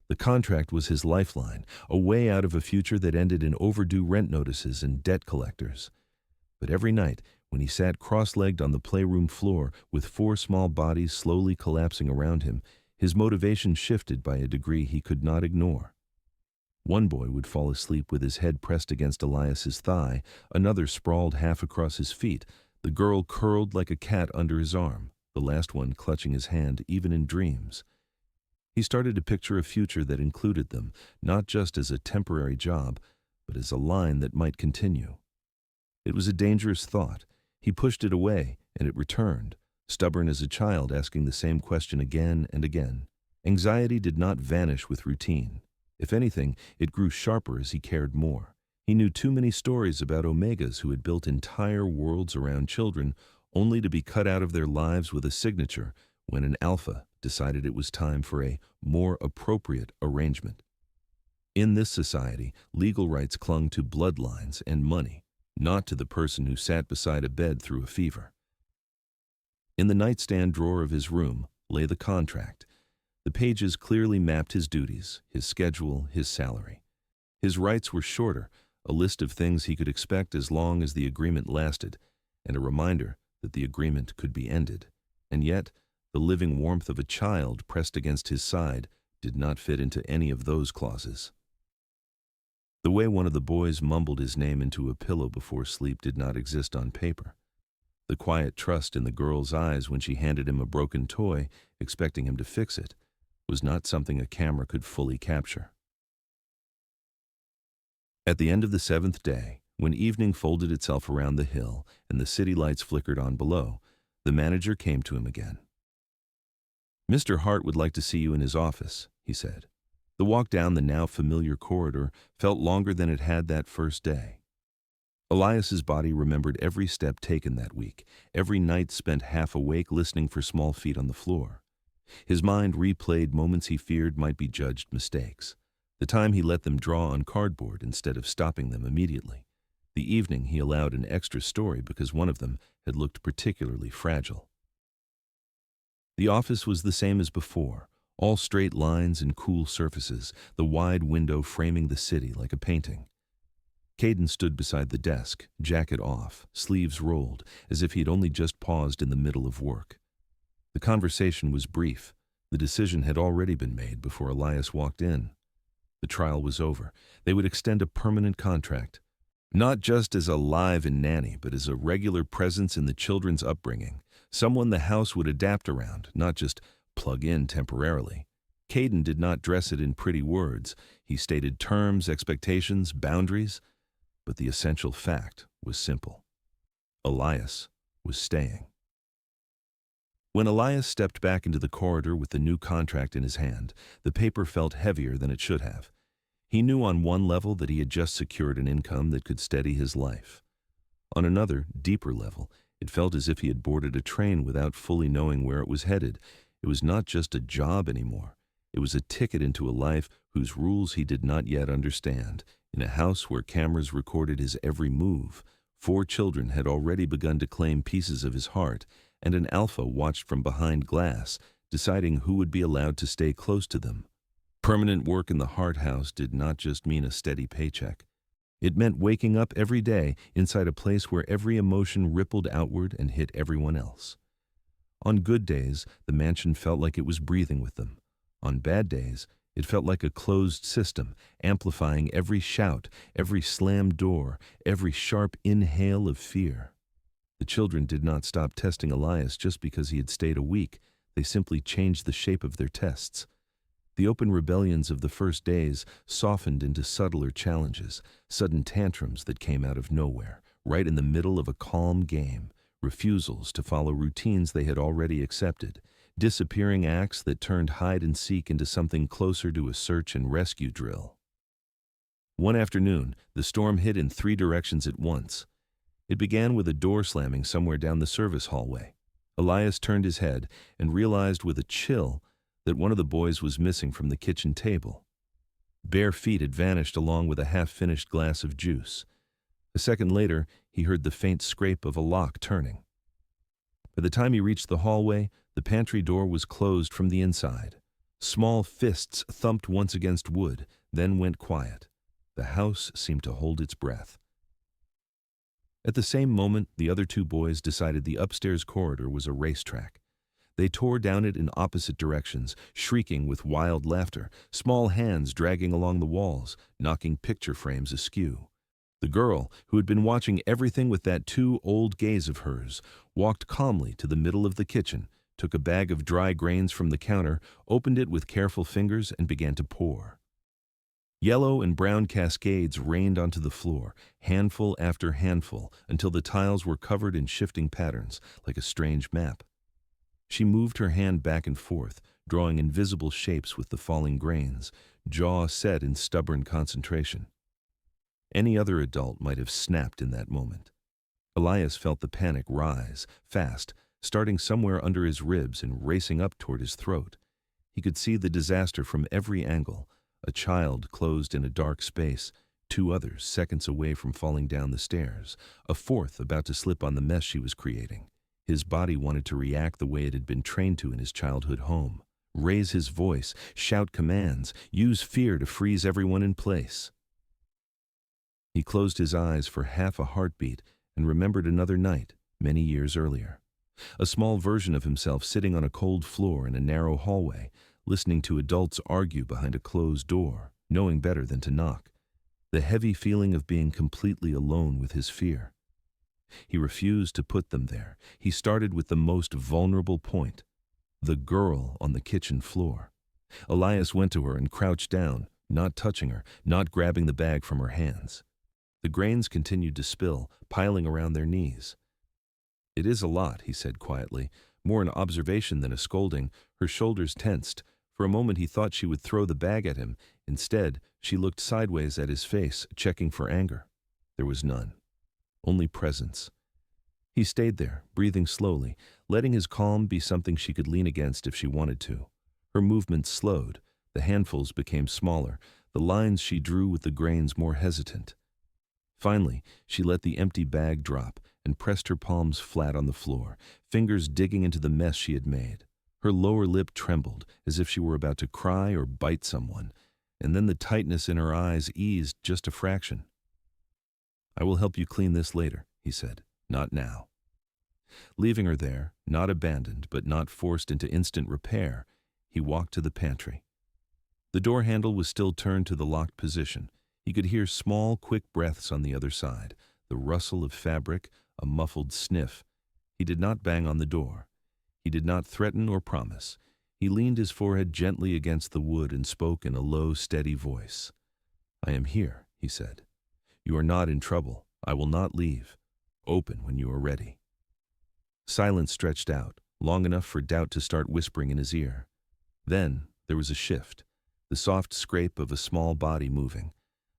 A: The contract was his lifeline, a way out of a future that ended in overdue rent notices and debt collectors. But every night, when he sat cross-legged on the playroom floor with 4 small bodies slowly collapsing around him, his motivation shifted by a degree he could not ignore. One boy would fall asleep with his head pressed against Elias's thigh, another sprawled half across his feet, the girl curled like a cat under his arm, the last one clutching his hand even in dreams. He started to picture a future that included them, not just as a temporary job, but as a line that might continue. It was a dangerous thought. He pushed it away, and it returned, stubborn as a child asking the same question again and again. Anxiety did not vanish with routine. If anything, it grew sharper as he cared more. He knew too many stories about omegas who had built entire worlds around children only to be cut out of their lives with a signature when an alpha decided it was time for a more appropriate arrangement. In this society, legal rights clung to bloodlines and money, not to the person who sat beside a bed through a fever. In the nightstand drawer of his room lay the contract. The pages clearly mapped his duties, his schedule, his salary. His rights were shorter, a list of things he could expect as long as the agreement lasted, and a reminder that the agreement could be ended. And yet, the living warmth of a child pressed against his side did not fit into any of those clauses. The way one of the boys mumbled his name into a pillow before sleep did not exist on paper. The quiet trust in the girl's eyes when she handed him a broken toy, expecting him to fix it, was not something a camera could fully capture. At the end of the 7th day, when evening folded itself around the hill and the city lights flickered on below, the manager came to him again. "Mr. Hart would like to see you in his office," he said. The walk down the now familiar corridor felt longer than it had that first day. Elias's body remembered every step taken that week, every night spent half awake listening for small feet on the floor. His mind replayed moments he feared might be judged mistakes. The time he let them draw on cardboard instead of stopping them immediately. The evening he allowed an extra story because one of them had looked particularly fragile. The office was the same as before, all straight lines and cool surfaces, the wide window framing the city like a painting. Caden stood beside the desk, jacket off, sleeves rolled, as if he had only just paused in the middle of work. The conversation was brief. The decision had already been made before Elias walked in. The trial was over. They would extend a permanent contract, not just as a live-in nanny, but as a regular presence in the children's upbringing, someone the house would adapt around, not just plug in temporarily. Caden did not dress it in pretty words. He stated terms, expectations, boundaries, but the essential fact was simple. Elias was staying. When Elias stepped back into the corridor with the new contract in his hand, the paper felt heavier than it should have. He knew on one level that he had just secured an income that could steady his life. On another, deeper level, it felt as if he had boarded a train without fully knowing where it was headed. It was not just a job anymore. It was a ticket into a life whose rules he did not yet understand. In a house where cameras recorded his every move, 4 children had already begun to claim pieces of his heart, and an alpha watched from behind glass, deciding who would be allowed to stay close to them. Permanent work in the Hart house did not just mean a steady paycheck. It meant waking up every day inside a place where every emotion rippled outward and hit everyone else. On good days, the mansion felt like it was breathing with them. On bad days, it felt like a closed system, amplifying every shout, every slammed door, every sharp inhale of fear. The children did not stop testing Elias just because he had stayed a week. They simply changed the shape of their tests. The open rebellions of the first days softened into subtler challenges, sudden tantrums that came out of nowhere, right in the middle of a calm game, refusals to follow routines they had already accepted, disappearing acts that turned hide-and-seek into something closer to a search-and-rescue drill. One afternoon, the storm hit in 3 directions at once. It began with a door slamming somewhere down the service hallway. Elias turned his head and realized with a chill that one of the boys was missing from the kitchen table. Bare feet had vanished along with a half-finished glass of juice. A second later, he heard the faint scrape of a lock turning. By the time he reached the hallway, the pantry door was closed from the inside. Small fists thumped once against wood, then went quiet. The house seemed to hold its breath. At the same moment, the other 2 boys decided the upstairs corridor was a racetrack. They tore down it in opposite directions, shrieking with wild laughter, small hands dragging along the walls, knocking picture frames askew. The girl, who had been watching everything with that too old gaze of hers, walked calmly to the middle of the kitchen, took a bag of dry grains from the counter, opened it with careful fingers, and began to pour. Yellow and brown cascades rained onto the floor, handful after handful, until the tiles were covered in shifting patterns, like a strange map. She moved her hand back and forth, drawing invisible shapes with the falling grains, jaw set in stubborn concentration. Any other adult might have snapped in that moment. Elias felt the panic rise, fast, starting somewhere under his ribs and racing up toward his throat. He could see the disaster from every angle. A child closed in a dark space, 2 others seconds away from falling down the stairs, a 4th about to slip on the mess she was creating. His body wanted to react the way it had been trained to in his childhood home. Raise his voice, shout commands, use fear to freeze everyone in place. He closed his eyes for half a heartbeat and remembered another night, many years earlier. A small version of himself sitting on a cold floor in a narrow hallway, listening to adults argue behind a closed door, knowing better than to knock. The heavy feeling of being completely alone with his fear. He refused to put them there. He started with the most vulnerable point, the girl on the kitchen floor. Elias went to her and crouched down, not touching her, not grabbing the bag from her hands. The grains continued to spill, piling around their knees. "It is a lot," he said quietly, more an observation than a scolding. Her shoulders tensed. For a moment he thought she would throw the bag at him. Instead, she looked sideways at his face, checking for anger. There was none. Only presence. He stayed there, breathing slowly, letting his calm be something she could lean against if she wanted to. Her movements slowed. The handfuls became smaller, the lines she drew with the grains more hesitant. Finally, she let the empty bag drop and pressed her palms flat on the floor, fingers digging into the mess she had made. Her lower lip trembled, as if she were about to cry or bite someone, and then the tightness in her eyes eased just a fraction. "I will help you clean this later," he said. "Not now." Leaving her there, not abandoned but not forced into instant repair, he walked to the pantry. The door handle was still turned to the locked position. He could hear small, quick breaths on the other side, the rustle of fabric, a muffled sniff. He did not bang on the door. He did not threaten or promise. He leaned his forehead gently against the wood and spoke in a low, steady voice. "I am here," he said. "You are not in trouble. I will not leave. Open when you are ready." Silence stretched out, long enough for doubt to start whispering in his ear. Then there was a shift, the soft scrape of a small body moving.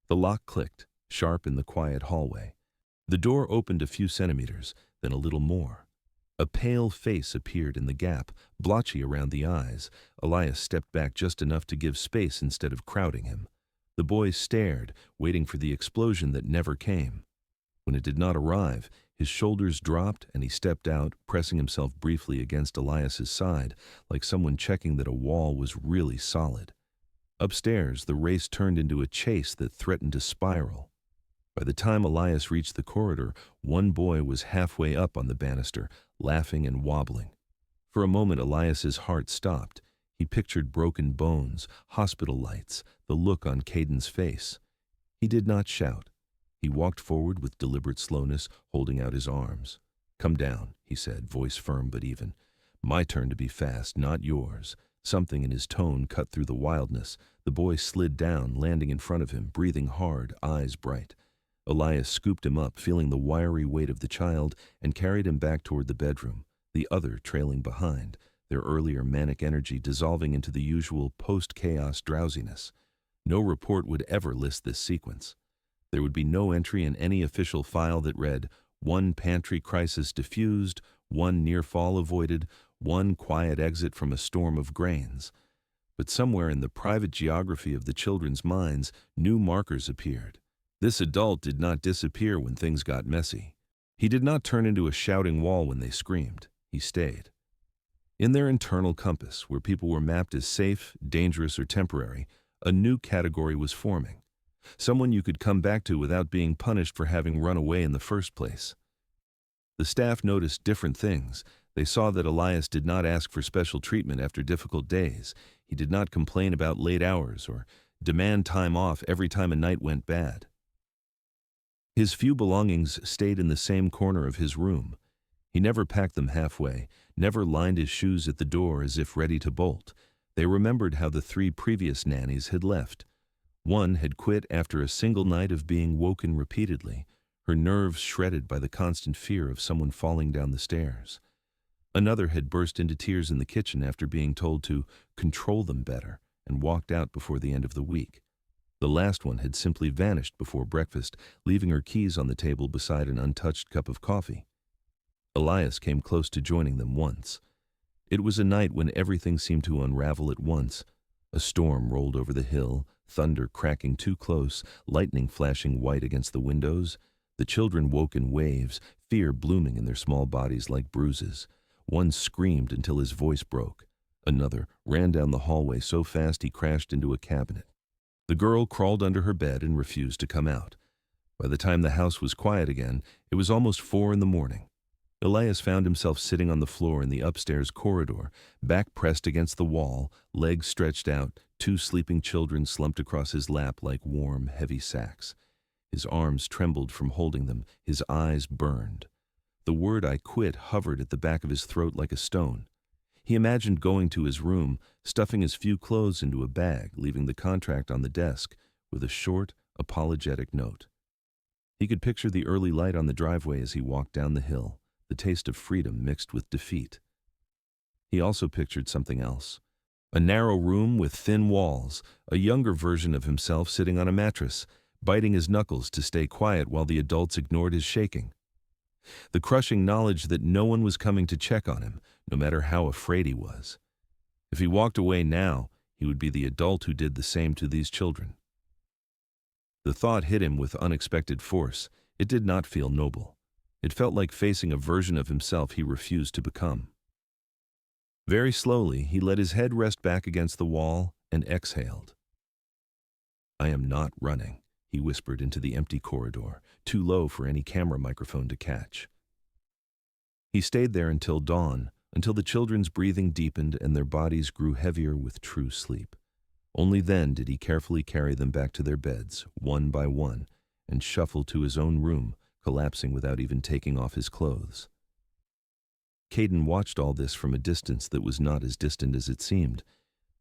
A: The lock clicked, sharp in the quiet hallway. The door opened a few centimeters, then a little more. A pale face appeared in the gap, blotchy around the eyes. Elias stepped back just enough to give space instead of crowding him. The boy stared, waiting for the explosion that never came. When it did not arrive, his shoulders dropped and he stepped out, pressing himself briefly against Elias's side, like someone checking that a wall was really solid. Upstairs, the race turned into a chase that threatened to spiral. By the time Elias reached the corridor, one boy was halfway up on the banister, laughing and wobbling. For a moment, Elias's heart stopped. He pictured broken bones, hospital lights, the look on Caden's face. He did not shout. He walked forward with deliberate slowness, holding out his arms. "Come down," he said, voice firm but even. "My turn to be fast, not yours." Something in his tone cut through the wildness. The boy slid down, landing in front of him, breathing hard, eyes bright. Elias scooped him up, feeling the wiry weight of the child, and carried him back toward the bedroom, the other trailing behind, their earlier manic energy dissolving into the usual post-chaos drowsiness. No report would ever list this sequence. There would be no entry in any official file that read, "One pantry crisis diffused, one near fall avoided, one quiet exit from a storm of grains." But somewhere in the private geography of the children's minds, new markers appeared. This adult did not disappear when things got messy. He did not turn into a shouting wall when they screamed. He stayed. In their internal compass, where people were mapped as safe, dangerous, or temporary, a new category was forming. Someone you could come back to without being punished for having run away in the first place. The staff noticed different things. They saw that Elias did not ask for special treatment after difficult days. He did not complain about late hours or demand time off every time a night went bad. His few belongings stayed in the same corner of his room. He never packed them halfway, never lined his shoes at the door as if ready to bolt. They remembered how the 3 previous nannies had left. One had quit after a single night of being woken repeatedly, her nerves shredded by the constant fear of someone falling down the stairs. Another had burst into tears in the kitchen after being told to control them better and walked out before the end of the week. The last one had simply vanished before breakfast, leaving her keys on the table beside an untouched cup of coffee. Elias came close to joining them once. It was a night when everything seemed to unravel at once. A storm rolled over the hill, thunder cracking too close, lightning flashing white against the windows. The children woke in waves, fear blooming in their small bodies like bruises. One screamed until his voice broke. Another ran down the hallway so fast he crashed into a cabinet. The girl crawled under her bed and refused to come out. By the time the house was quiet again, it was almost 4 a.m. Elias found himself sitting on the floor in the upstairs corridor, back pressed against the wall, legs stretched out, 2 sleeping children slumped across his lap like warm, heavy sacks. His arms trembled from holding them, his eyes burned. The word "I quit" hovered at the back of his throat like a stone. He imagined going to his room, stuffing his few clothes into a bag, leaving the contract on the desk, with a short, apologetic note. He could picture the early light on the driveway as he walked down the hill, the taste of freedom mixed with defeat. He also pictured something else. A narrow room with thin walls, a younger version of himself sitting on a mattress, biting his knuckles to stay quiet while the adults ignored his shaking. The crushing knowledge that no one was coming to check on him, no matter how afraid he was. If he walked away now, he would be the adult who did the same to these children. The thought hit him with unexpected force. It did not feel noble. It felt like facing a version of himself he refused to become. Very slowly, he let his head rest back against the wall and exhaled. "I am not running," he he whispered into the empty corridor, too low for any camera microphone to catch. He stayed there until dawn, until the children's breathing deepened and their bodies grew heavier with true sleep. Only then did he carefully carry them back to their beds, one by one, and shuffle to his own room, collapsing without even taking off his clothes. Caden watched all this from a distance that was not as distant as it seemed.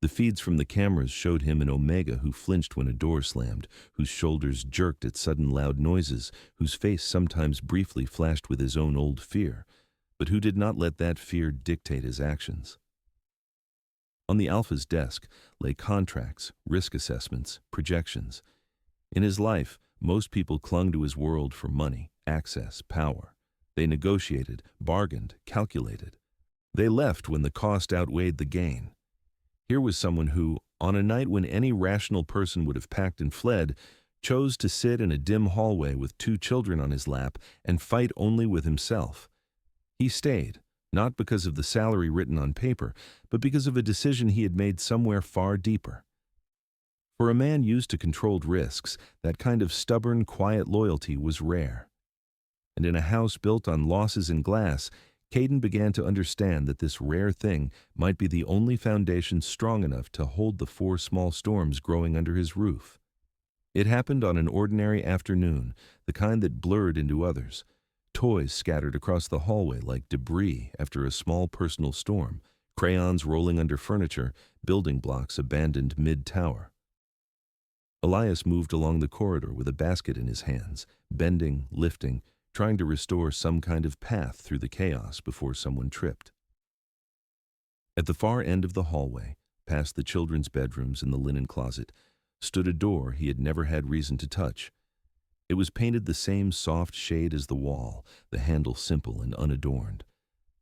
A: The feeds from the cameras showed him an Omega who flinched when a door slammed, whose shoulders jerked at sudden loud noises, whose face sometimes briefly flashed with his own old fear, but who did not let that fear dictate his actions. On the Alpha's desk lay contracts, risk assessments, projections. In his life, most people clung to his world for money, access, power. They negotiated, bargained, calculated. They left when the cost outweighed the gain. Here was someone who, on a night when any rational person would have packed and fled, chose to sit in a dim hallway with 2 children on his lap and fight only with himself. He stayed, not because of the salary written on paper, but because of a decision he had made somewhere far deeper. For a man used to controlled risks, that kind of stubborn, quiet loyalty was rare. And in a house built on losses in glass, Caden began to understand that this rare thing might be the only foundation strong enough to hold the 4 small storms growing under his roof. It happened on an ordinary afternoon, the kind that blurred into others. Toys scattered across the hallway like debris after a small personal storm, crayons rolling under furniture, building blocks abandoned mid-tower. Elias moved along the corridor with a basket in his hands, bending, lifting, trying to restore some kind of path through the chaos before someone tripped. At the far end of the hallway, past the children's bedrooms and the linen closet, stood a door he had never had reason to touch. It was painted the same soft shade as the wall, the handle simple and unadorned.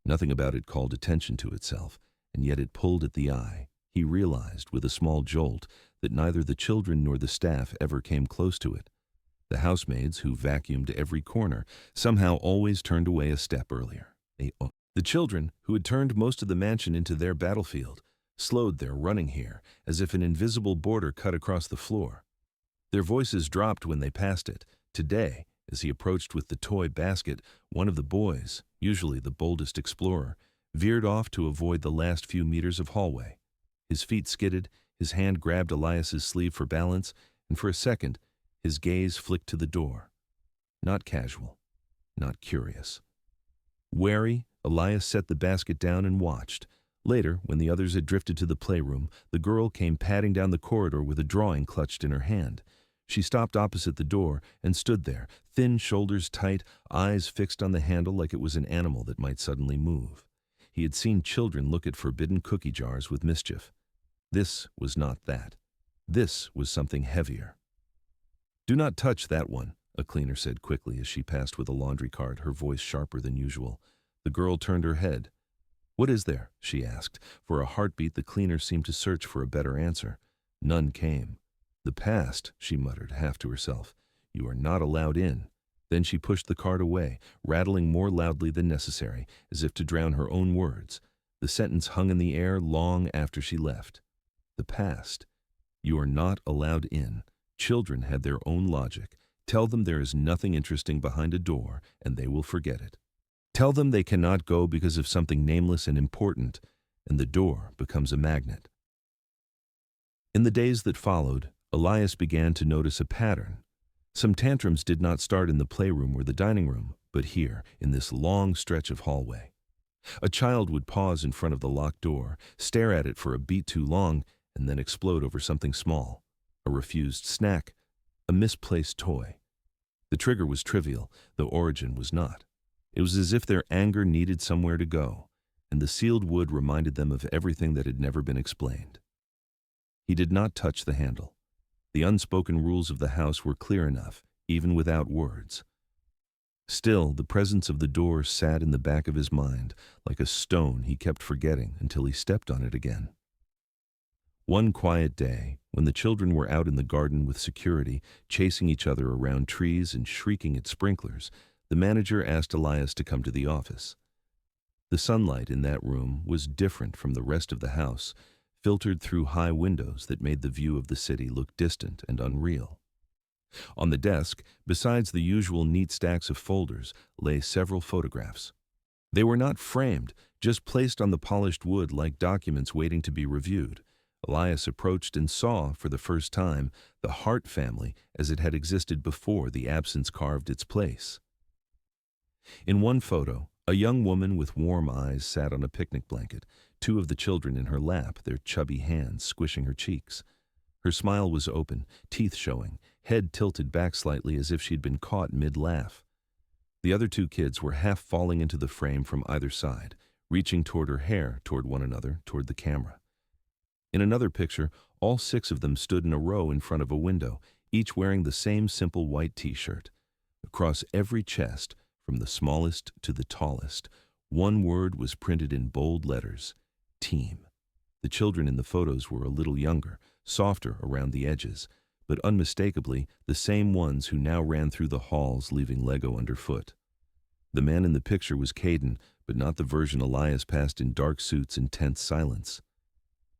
A: Nothing about it called attention to itself, and yet it pulled at the eye. He realized, with a small jolt, that neither the children nor the staff ever came close to it. The housemaids, who vacuumed every corner, somehow always turned away a step earlier. The children, who had turned most of the mansion into their battlefield, slowed their running here, as if an invisible border cut across the floor. Their voices dropped when they passed it. Today, as he approached with the toy basket, one of the boys, usually the boldest explorer, veered off to avoid the last few meters of hallway. His feet skidded, his hand grabbed Elias's sleeve for balance, and for a second, his gaze flicked to the door. Not casual, not curious. Wary, Elias set the basket down and watched. Later, when the others had drifted to the playroom, the girl came padding down the corridor with a drawing clutched in her hand. She stopped opposite the door and stood there, thin shoulders tight, eyes fixed on the handle like it was an animal that might suddenly move. He had seen children look at forbidden cookie jars with mischief. This was not that. This was something heavier. "Do not touch that one," a cleaner said quickly as she passed with a laundry cart, her voice sharper than usual. The girl turned her head. "What is there?" she asked. For a heartbeat, the cleaner seemed to search for a better answer. None came. "The past," she muttered, half to herself. "You are not allowed in." Then she pushed the cart away, rattling more loudly than necessary, as if to drown her own words. The sentence hung in the air long after she left. The past. You are not allowed in. Children have their own logic. Tell them there is nothing interesting behind a door, and they will forget it. Tell them they cannot go because of something nameless and important, and the door becomes a magnet. In the days that followed, Elias began to notice a pattern. Some tantrums did not start in the playroom or the dining room, but here, in this long stretch of hallway. A child would pause in front of the locked door, stare at it for a beat too long, and then explode over something small. A refused snack, a misplaced toy. The trigger was trivial, the origin was not. It was as if their anger needed somewhere to go, and the sealed wood reminded them of everything that had never been explained. He did not touch the handle. The unspoken rules of the house were clear enough, even without words. Still, the presence of the door sat in the back of his mind, like a stone he kept forgetting until he stepped on it again. One quiet day, when the children were out in the garden with security, chasing each other around trees and shrieking at sprinklers, the manager asked Elias to come to the office. The sunlight in that room was different from the rest of the house, filtered through high windows that made the view of the city look distant and unreal. On the desk, besides the usual neat stacks of folders, lay several photographs. They were not framed, just placed on the polished wood like documents waiting to be reviewed. Elias approached and saw, for the first time, the Hart family as it had existed before the absence carved its place. In one photo, a young woman with warm eyes sat on a picnic blanket, two of the children in her lap, their chubby hands squishing her cheeks. Her smile was open, teeth showing, head tilted back slightly as if she'd been caught mid-laugh. The other two kids were half falling into the frame from either side, reaching toward her hair, toward one another, toward the camera. In another picture, all six of them stood in a row in front of a window, each wearing the same simple white t-shirt. Across every chest, from the smallest to the tallest, one word was printed in bold letters: team. The children in the photos were a little younger, softer around the edges, but unmistakably the same ones who now ran through the halls leaving Lego underfoot. The man in the picture was Caden, but not the version Elias passed in dark suits and tense silence.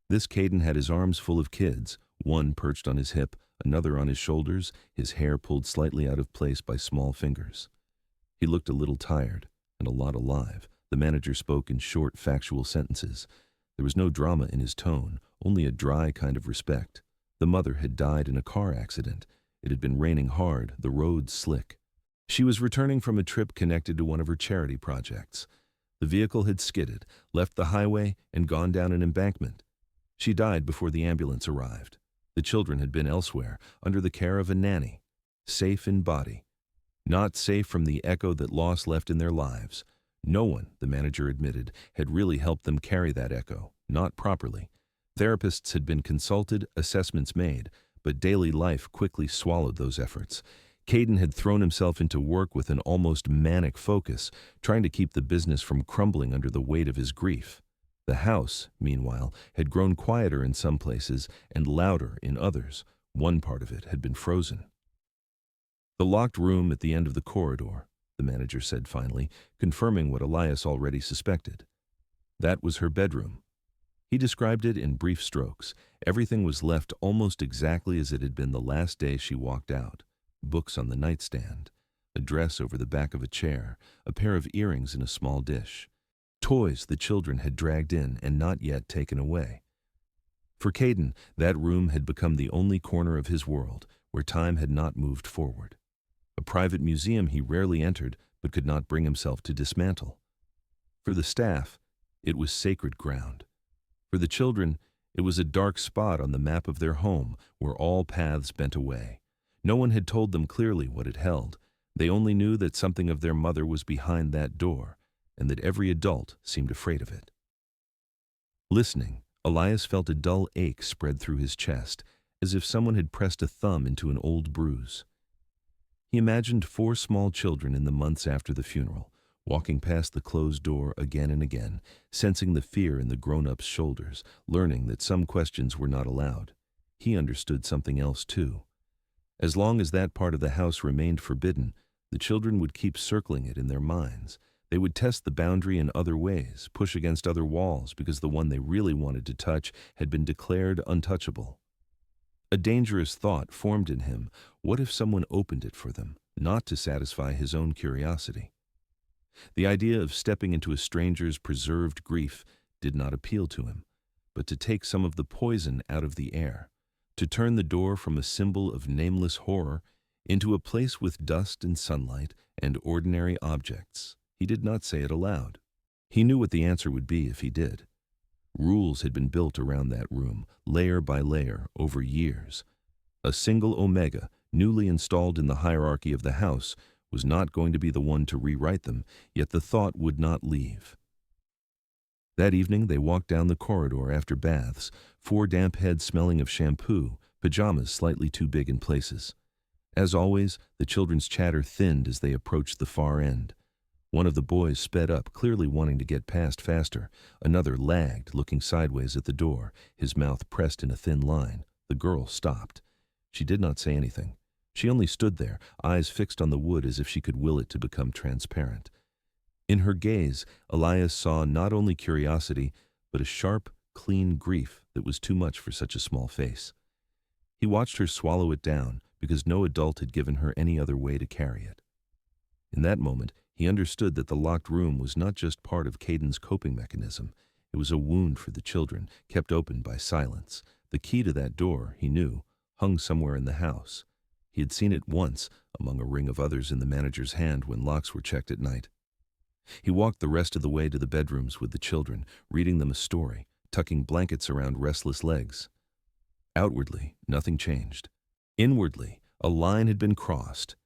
A: This Caden had his arms full of kids, one perched on his hip, another on his shoulders, his hair pulled slightly out of place by small fingers. He looked a little tired, and a lot alive. The manager spoke in short, factual sentences. There was no drama in his tone, only a dry kind of respect. The mother had died in a car accident. It had been raining hard, the roads slick. She was returning from a trip connected to one of her charity projects. The vehicle had skidded, left the highway, and gone down an embankment. She died before the ambulance arrived. The children had been elsewhere, under the care of a nanny, safe in body. Not safe from the echo that loss left in their lives. No one, the manager admitted, had really helped them carry that echo, not properly. Therapists had been consulted, assessments made, but daily life quickly swallowed those efforts. Caden had thrown himself into work with an almost manic focus, trying to keep the business from crumbling under the weight of his grief. The house, meanwhile, had grown quieter in some places and louder in others. One part of it had been frozen. The locked room at the end of the corridor, the manager said finally, confirming what Elias already suspected. That was her bedroom. He described it in brief strokes. Everything was left almost exactly as it had been the last day she walked out. Books on the nightstand, a dress over the back of a chair, a pair of earrings in a small dish. Toys the children had dragged in and not yet taken away. For Caden, that room had become the only corner of his world where time had not moved forward. A private museum he rarely entered but could not bring himself to dismantle. For the staff, it was sacred ground. For the children, it was a dark spot on the map of their home where all paths bent away. No one had told them clearly what it held. They only knew that something of their mother was behind that door, and that every adult seemed afraid of it. Listening, Elias felt a dull ache spread through his chest, as if someone had pressed a thumb into an old bruise. He imagined 4 small children in the months after the funeral, walking past the closed door again and again, sensing the fear in the grown-ups' shoulders, learning that some questions were not allowed. He understood something else, too. As long as that part of the house remained forbidden, the children would keep circling it in their minds. They would test the boundary in other ways, push against other walls because the one they really wanted to touch had been declared untouchable. A dangerous thought formed in him. What if someone opened it for them, not to satisfy his own curiosity? The idea of stepping into a stranger's preserved grief did not appeal to him, but to take some of the poison out of the air, to turn the door from a symbol of nameless horror into a place with dust and sunlight and ordinary objects. He did not say it aloud. He knew what the answer would be if he did. Rules had been built around that room, layer by layer, over years. A single Omega, newly installed in the hierarchy of the house, was not going to be the one to rewrite them, yet the thought would not leave. That evening they walked down the corridor after baths, 4 damp heads smelling of shampoo, pajamas slightly too big in places. As always, the children's chatter thinned as they approached the far end. One of the boys sped up, clearly wanting to get past faster. Another lagged, looking sideways at the door, his mouth pressed in a thin line. The girl stopped. She did not say anything. She only stood there, eyes fixed on the wood as if she could will it to become transparent. In her gaze, Elias saw not only curiosity, but a sharp, clean grief that was too much for such a small face. He watched her swallow it down, because no adult had given her any other way to carry it. In that moment, he understood that the locked room was not just part of Caden's coping mechanism. It was a wound for the children, kept open by silence. The key to that door, he knew, hung somewhere in the house. He had seen it once, among a ring of others in the manager's hand when locks were checked at night. He walked the rest of the way to the bedrooms with the children, reading them a story, tucking blankets around restless legs. Outwardly, nothing changed. Inwardly, a line had been crossed.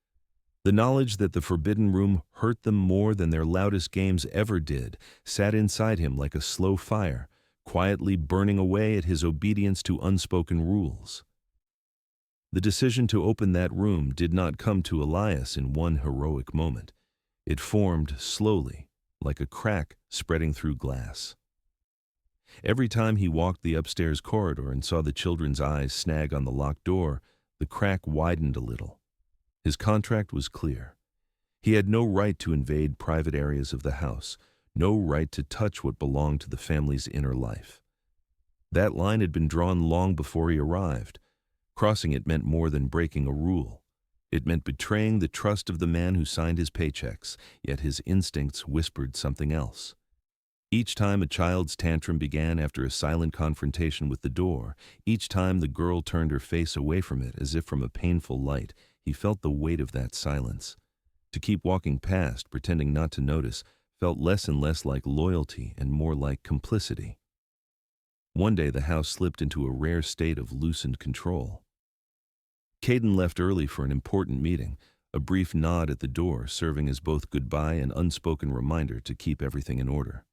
A: The knowledge that the forbidden room hurt them more than their loudest games ever did sat inside him like a slow fire, quietly burning away at his obedience to unspoken rules. The decision to open that room did not come to Elias in one heroic moment. It formed slowly, like a crack spreading through glass. Every time he walked the upstairs corridor and saw the children's eyes snag on the locked door, the crack widened a little. His contract was clear. He had no right to invade private areas of the house, no right to touch what belonged to the family's inner life. That line had been drawn long before he arrived. Crossing it meant more than breaking a rule. It meant betraying the trust of the man who signed his paychecks, yet his instincts whispered something else. Each time a child's tantrum began after a silent confrontation with the door, each time the girl turned her face away from it as if from a painful light, he felt the weight of that silence. To keep walking past, pretending not to notice, felt less and less like loyalty and more like complicity. One day the house slipped into a rare state of loosened control. Caden left early for an important meeting, a brief nod at the door serving as both goodbye and unspoken reminder to keep everything in order.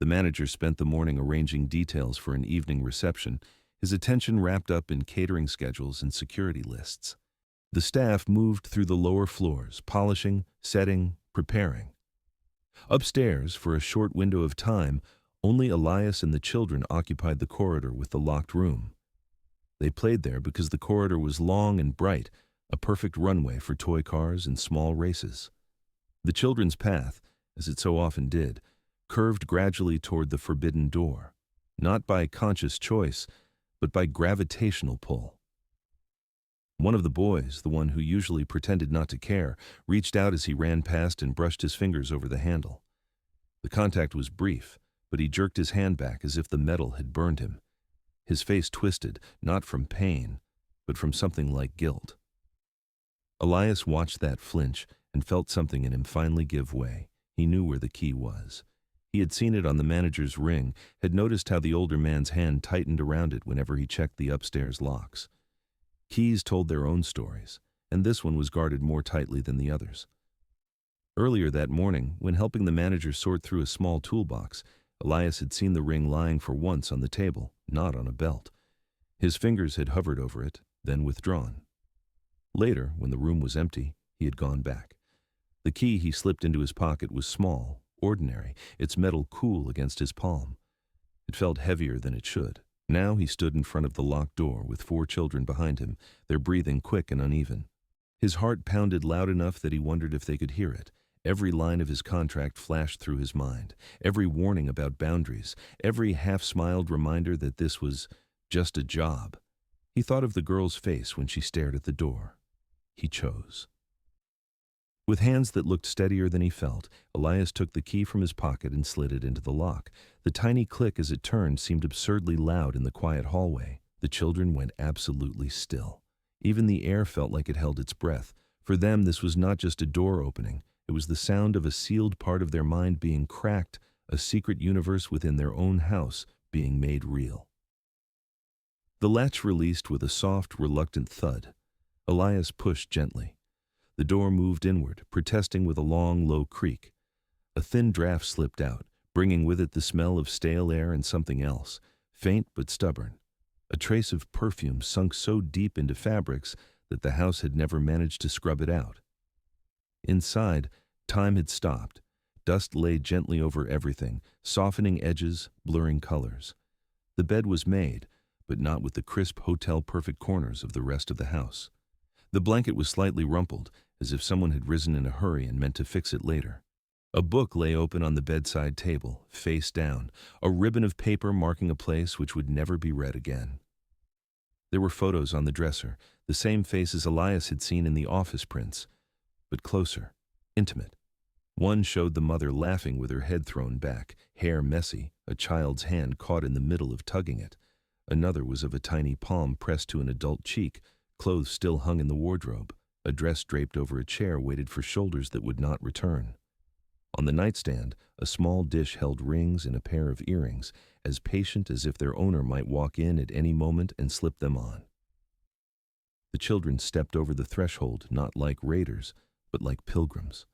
A: The manager spent the morning arranging details for an evening reception, his attention wrapped up in catering schedules and security lists. The staff moved through the lower floors, polishing, setting, preparing. Upstairs, for a short window of time, only Elias and the children occupied the corridor with the locked room. They played there because the corridor was long and bright, a perfect runway for toy cars and small races. The children's path, as it so often did, curved gradually toward the forbidden door, not by conscious choice, but by gravitational pull. One of the boys, the one who usually pretended not to care, reached out as he ran past and brushed his fingers over the handle. The contact was brief, but he jerked his hand back as if the metal had burned him. His face twisted, not from pain, but from something like guilt. Elias watched that flinch and felt something in him finally give way. He knew where the key was. He had seen it on the manager's ring, had noticed how the older man's hand tightened around it whenever he checked the upstairs locks. Keys told their own stories, and this one was guarded more tightly than the others. Earlier that morning, when helping the manager sort through a small toolbox, Elias had seen the ring lying for once on the table, not on a belt. His fingers had hovered over it, then withdrawn. Later, when the room was empty, he had gone back. The key he slipped into his pocket was small, ordinary, its metal cool against his palm. It felt heavier than it should. Now he stood in front of the locked door with 4 children behind him, their breathing quick and uneven. His heart pounded loud enough that he wondered if they could hear it. Every line of his contract flashed through his mind, every warning about boundaries, every half-smiled reminder that this was just a job. He thought of the girl's face when she stared at the door. He chose. With hands that looked steadier than he felt, Elias took the key from his pocket and slid it into the lock. The tiny click as it turned seemed absurdly loud in the quiet hallway. The children went absolutely still. Even the air felt like it held its breath. For them, this was not just a door opening. It was the sound of a sealed part of their mind being cracked, a secret universe within their own house being made real. The latch released with a soft, reluctant thud. Elias pushed gently. The door moved inward, protesting with a long, low creak. A thin draft slipped out, bringing with it the smell of stale air and something else, faint but stubborn. A trace of perfume sunk so deep into fabrics that the house had never managed to scrub it out. Inside, time had stopped. Dust lay gently over everything, softening edges, blurring colors. The bed was made, but not with the crisp hotel-perfect corners of the rest of the house. The blanket was slightly rumpled, as if someone had risen in a hurry and meant to fix it later. A book lay open on the bedside table, face down, a ribbon of paper marking a place which would never be read again. There were photos on the dresser, the same faces Elias had seen in the office prints, but closer, intimate. One showed the mother laughing with her head thrown back, hair messy, a child's hand caught in the middle of tugging it. Another was of a tiny palm pressed to an adult cheek, clothes still hung in the wardrobe. A dress draped over a chair waited for shoulders that would not return. On the nightstand, a small dish held rings and a pair of earrings, as patient as if their owner might walk in at any moment and slip them on. The children stepped over the threshold, not like raiders, but like pilgrims,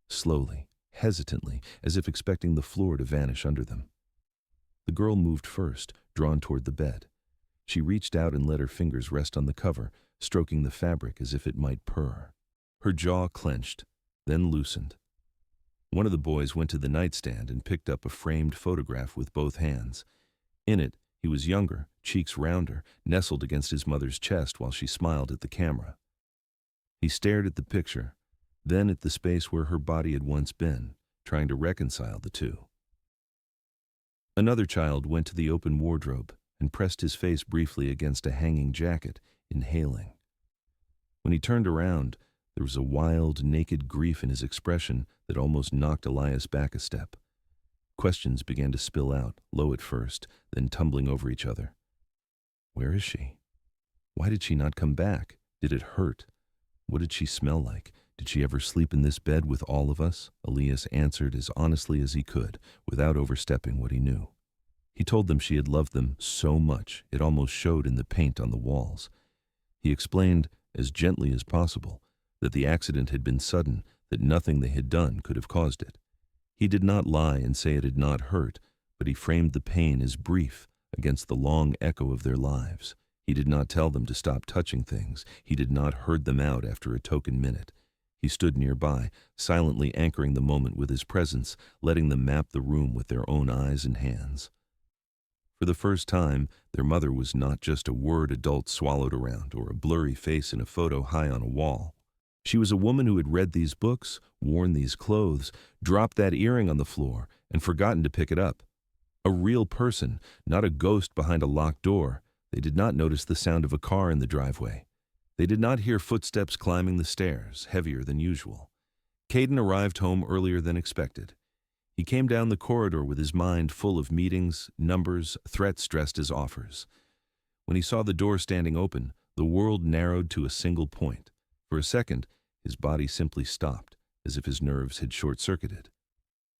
A: slowly, hesitantly, as if expecting the floor to vanish under them. The girl moved first, drawn toward the bed. She reached out and let her fingers rest on the cover, stroking the fabric as if it might purr. Her jaw clenched, then loosened. One of the boys went to the nightstand and picked up a framed photograph with both hands. In it, he was younger, cheeks rounder, nestled against his mother's chest while she smiled at the camera. He stared at the picture, then at the space where her body had once been, trying to reconcile the two. Another child went to the open wardrobe and pressed his face briefly against a hanging jacket, inhaling. When he turned around, there was a wild, naked grief in his expression that almost knocked Elias back a step. Questions began to spill out, low at first, then tumbling over each other. Where is she? Why did she not come back? Did it hurt? What did she smell like? Did she ever sleep in this bed with all of us? Elias answered as honestly as he could, without overstepping what he knew. He told them she had loved them so much it almost showed in the paint on the walls. He explained, as gently as possible, that the accident had been sudden, that nothing they had done could have caused it. He did not lie and say it had not hurt, but he framed the pain as brief against the long echo of their lives. He did not tell them to stop touching things. He did not herd them out after a token minute. He stood nearby, silently anchoring the moment with his presence, letting them map the room with their own eyes and hands. For the first time, their mother was not just a word adults swallowed around or a blurry face in a photo high on a wall. She was a woman who had read these books, worn these clothes, dropped that earring on the floor, and forgotten to pick it up. A real person, not a ghost behind a locked door. They did not notice the sound of a car in the driveway. They did not hear footsteps climbing the stairs, heavier than usual. Caden arrived home earlier than expected. He came down the corridor with his mind full of meetings, numbers, threats dressed as offers. When he saw the door standing open, the world narrowed to a single point. For a second, his body simply stopped, as if his nerves had short-circuited.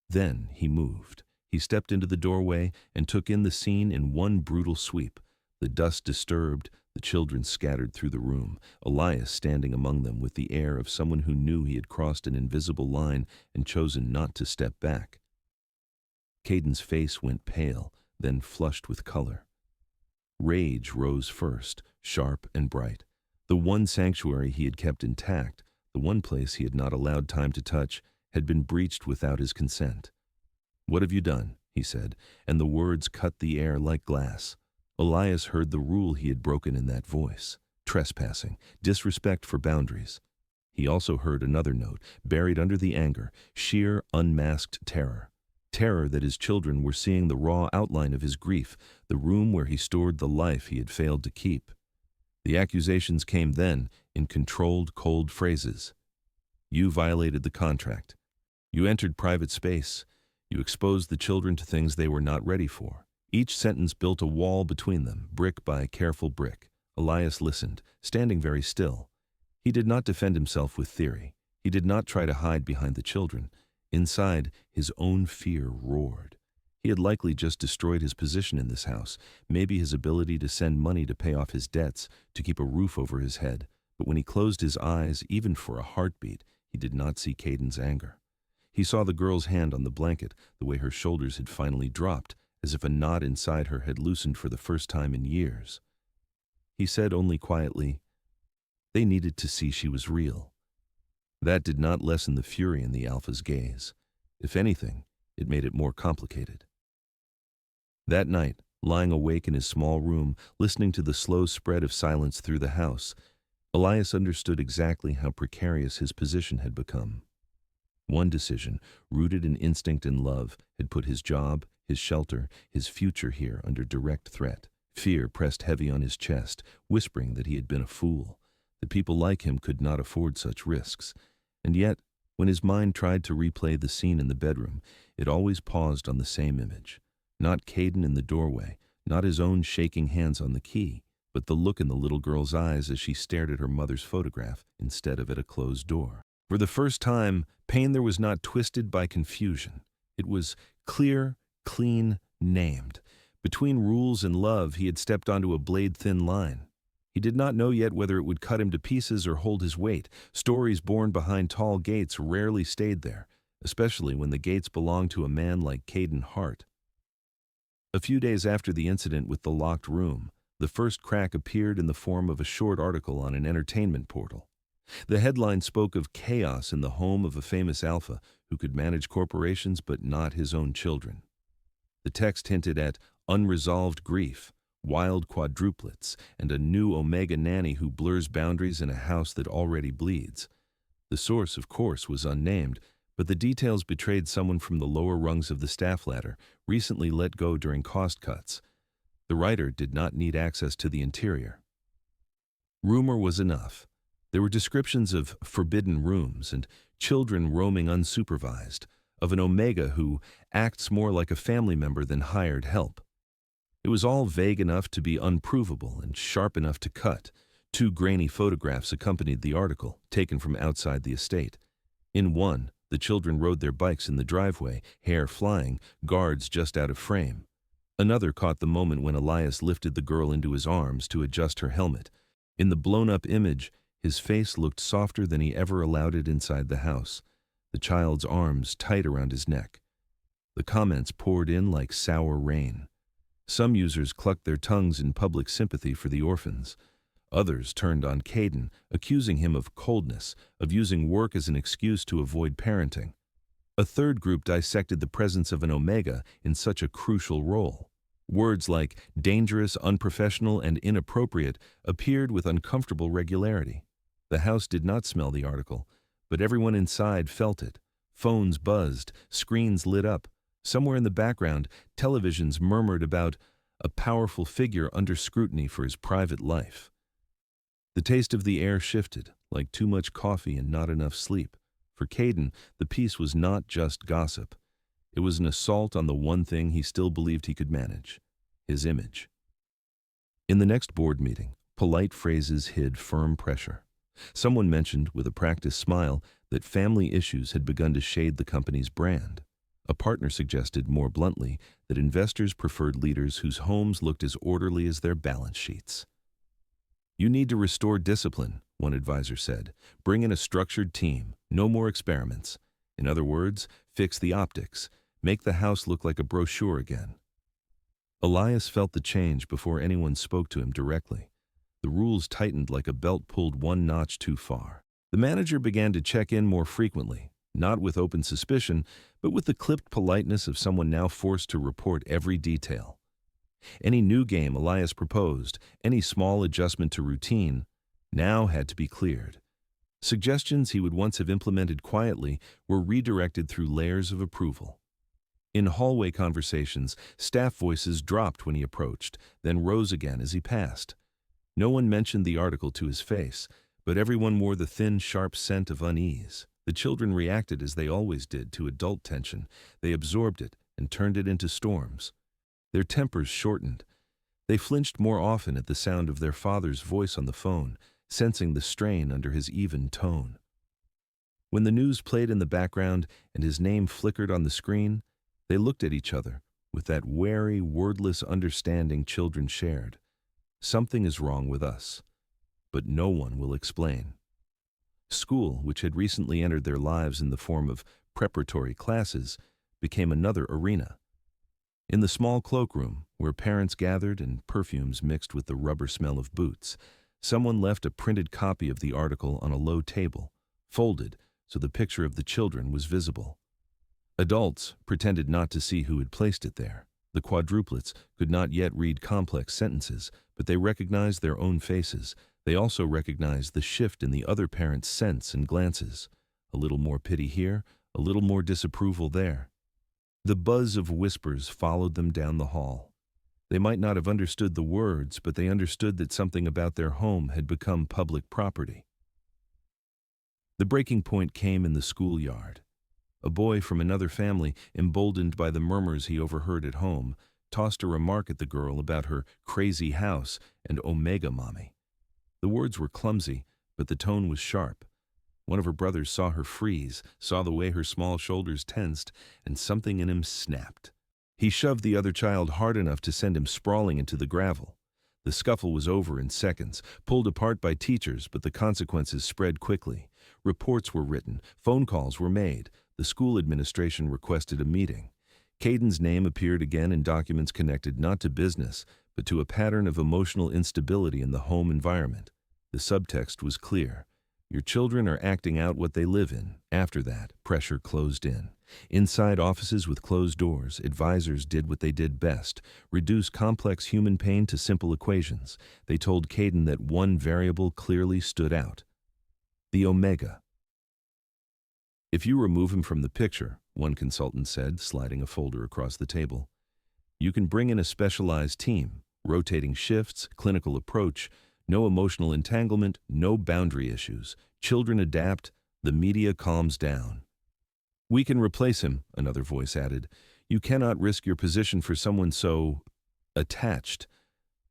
A: Then he moved. He stepped into the doorway and took in the scene in one brutal sweep. The dust disturbed, the children scattered through the room, Elias standing among them with the air of someone who knew he had crossed an invisible line and chosen not to step back. Caden's face went pale, then flushed with color. Rage rose first, sharp and bright. The one sanctuary he had kept intact, the one place he had not allowed time to touch, had been breached without his consent. "What have you done?" he said, and the words cut the air like glass. Elias heard the rule he had broken in that voice: trespassing, disrespect for boundaries. He also heard another note, buried under the anger, sheer, unmasked terror. Terror that his children were seeing the raw outline of his grief, the room where he stored the life he had failed to keep. The accusations came then, in controlled, cold phrases. "You violated the contract. You entered private space. You exposed the children to things they were not ready for." Each sentence built a wall between them, brick by careful brick. Elias listened, standing very still. He did not defend himself with theory. He did not try to hide behind the children. Inside, his own fear roared. He had likely just destroyed his position in this house, maybe his ability to send money to pay off his debts, to keep a roof over his head. But when he closed his eyes, even for a heartbeat, he did not see Caden's anger. He saw the girl's hand on the blanket, the way her shoulders had finally dropped, as if a knot inside her had loosened for the first time in years. He said only quietly, "They needed to see she was real." That did not lessen the fury in the alpha's gaze. If anything, it made it more complicated. That night, lying awake in his small room, listening to the slow spread of silence through the house, Elias understood exactly how precarious his position had become. One decision, rooted in instinct and love, had put his job, his shelter, his future here under direct threat. Fear pressed heavy on his chest, whispering that he had been a fool, that people like him could not afford such risks. And yet, when his mind tried to replay the scene in the bedroom, it always paused on the same image. Not Caden in the doorway, not his own shaking hands on the key, but the look in the little girl's eyes as she stared at her mother's photograph instead of at a closed door. For the first time, pain there was not twisted by confusion. It was clear, clean, named. Between rules and love, he had stepped onto a blade-thin line. He did not know yet whether it would cut him to pieces or hold his weight. Stories born behind tall gates rarely stayed there, especially when the gates belonged to a man like Caden Hart. A few days after the incident with the locked room, the first crack appeared in the form of a short article on an entertainment portal. The headline spoke of chaos in the home of a famous alpha who could manage corporations but not his own children. The text hinted at unresolved grief, wild quadruplets, and a new Omega nanny who blurs boundaries in a house that already bleeds. The source, of course, was unnamed, but the details betrayed someone from the lower rungs of the staff ladder, recently let go during cost cuts. The writer did not need access to the interior. Rumor was enough. There were descriptions of forbidden rooms and children roaming unsupervised, of an Omega who acts more like a family member than hired help. It was all vague enough to be unprovable and sharp enough to cut. 2 grainy photographs accompanied the article, taken from outside the estate. In one, the children rode their bikes in the driveway, hair flying, guards just out of frame. Another caught the moment when Elias lifted the girl into his arms to adjust her helmet. In the blown-up image, his face looked softer than he ever allowed it inside the house, the child's arms tight around his neck. The comments poured in like sour rain. Some users clucked their tongues in public sympathy for the orphans. Others turned on Caden, accusing him of coldness, of using work as an excuse to avoid parenting. A third group dissected the presence of an Omega in such a crucial role. Words like dangerous, unprofessional, and inappropriate appeared with uncomfortable regularity. The house did not smell the article, but everyone inside felt it. Phones buzzed, screens lit up. Somewhere in the background, televisions murmured about a powerful figure under scrutiny for his private life. The taste of the air shifted, like too much coffee and not enough sleep. For Caden, the piece was not just gossip. It was an assault on the one thing he still believed he could manage, his image. In the next board meeting, polite phrases hid firm pressure. Someone mentioned, with a practiced smile, that family issues had begun to shade the company's brand. A partner suggested, more bluntly, that investors preferred leaders whose homes looked as orderly as their balance sheets. "You need to restore discipline," one advisor said. "Bring in a structured team, no more experiments. In other words, fix the optics. Make the house look like a brochure again." Elias felt the change before anyone spoke to him directly. The rules tightened like a belt pulled one notch too far. The manager began to check in more frequently, not with open suspicion, but with the clipped politeness of someone now forced to report every detail. Any new game Elias proposed, any small adjustment to routine, now had to be cleared. Suggestions he would once have implemented quietly were redirected through layers of approval. In hallway conversations, staff voices dropped when he approached, then rose again as he passed. No one mentioned the article to his face, but everyone wore the thin, sharp scent of unease. The children reacted as they always did to adult tension. They absorbed it and turned it into storms. Their tempers shortened. They flinched more often at the sound of their father's voice on the phone, sensing the strain under his even tone. When the news played in the background and his name flickered on the screen, they looked at each other with that wary, wordless understanding children shared. Something is wrong with us, but no one will explain. School, which had recently entered their lives in the form of preparatory classes, became another arena. In the small cloakroom, where parents gathered and perfumes mixed with the rubber smell of boots, someone left a printed copy of the article on a low table, folded so the picture of the children was visible. Adults pretended not to see who had placed it there. The quadruplets could not yet read complex sentences, but they recognized their own faces. They also recognized the shift in the other parent's sense and glances. A little more pity here, a little more disapproval there. The buzz of whispers followed them down the hall. They might not have understood the words, but they understood that something about their home had become public property. The breaking point came in the schoolyard. A boy from another family, emboldened by the murmurs he overheard at home, tossed a remark at the girl about her crazy house and Omega mommy. The words were clumsy, but the tone was sharp. One of her brothers saw her freeze, saw the way her small shoulders tensed, and something in him snapped. He shoved the other child hard enough to send him sprawling into the gravel. The scuffle was over in seconds, pulled apart by teachers, but the consequences spread quickly. Reports were written, phone calls were made. The school administration requested a meeting. Caden's name appeared again in documents connected not to business, but to a pattern of emotional instability in the home environment. The subtext was clear. Your children are acting out what they live in. After that, pressure closed in. Inside offices with closed doors, advisors did what they did best, reduce complex human pain to simple equations. They told Caden that one variable clearly stood out: the omega. If you remove him from the picture, one consultant said, sliding a folder across the table, you can bring in a specialized team, rotating shifts, clinical approach, no emotional entanglement, no boundary issues. Children adapt, the media calms down. We can replace him, another voice added. You cannot risk your position for someone so attached.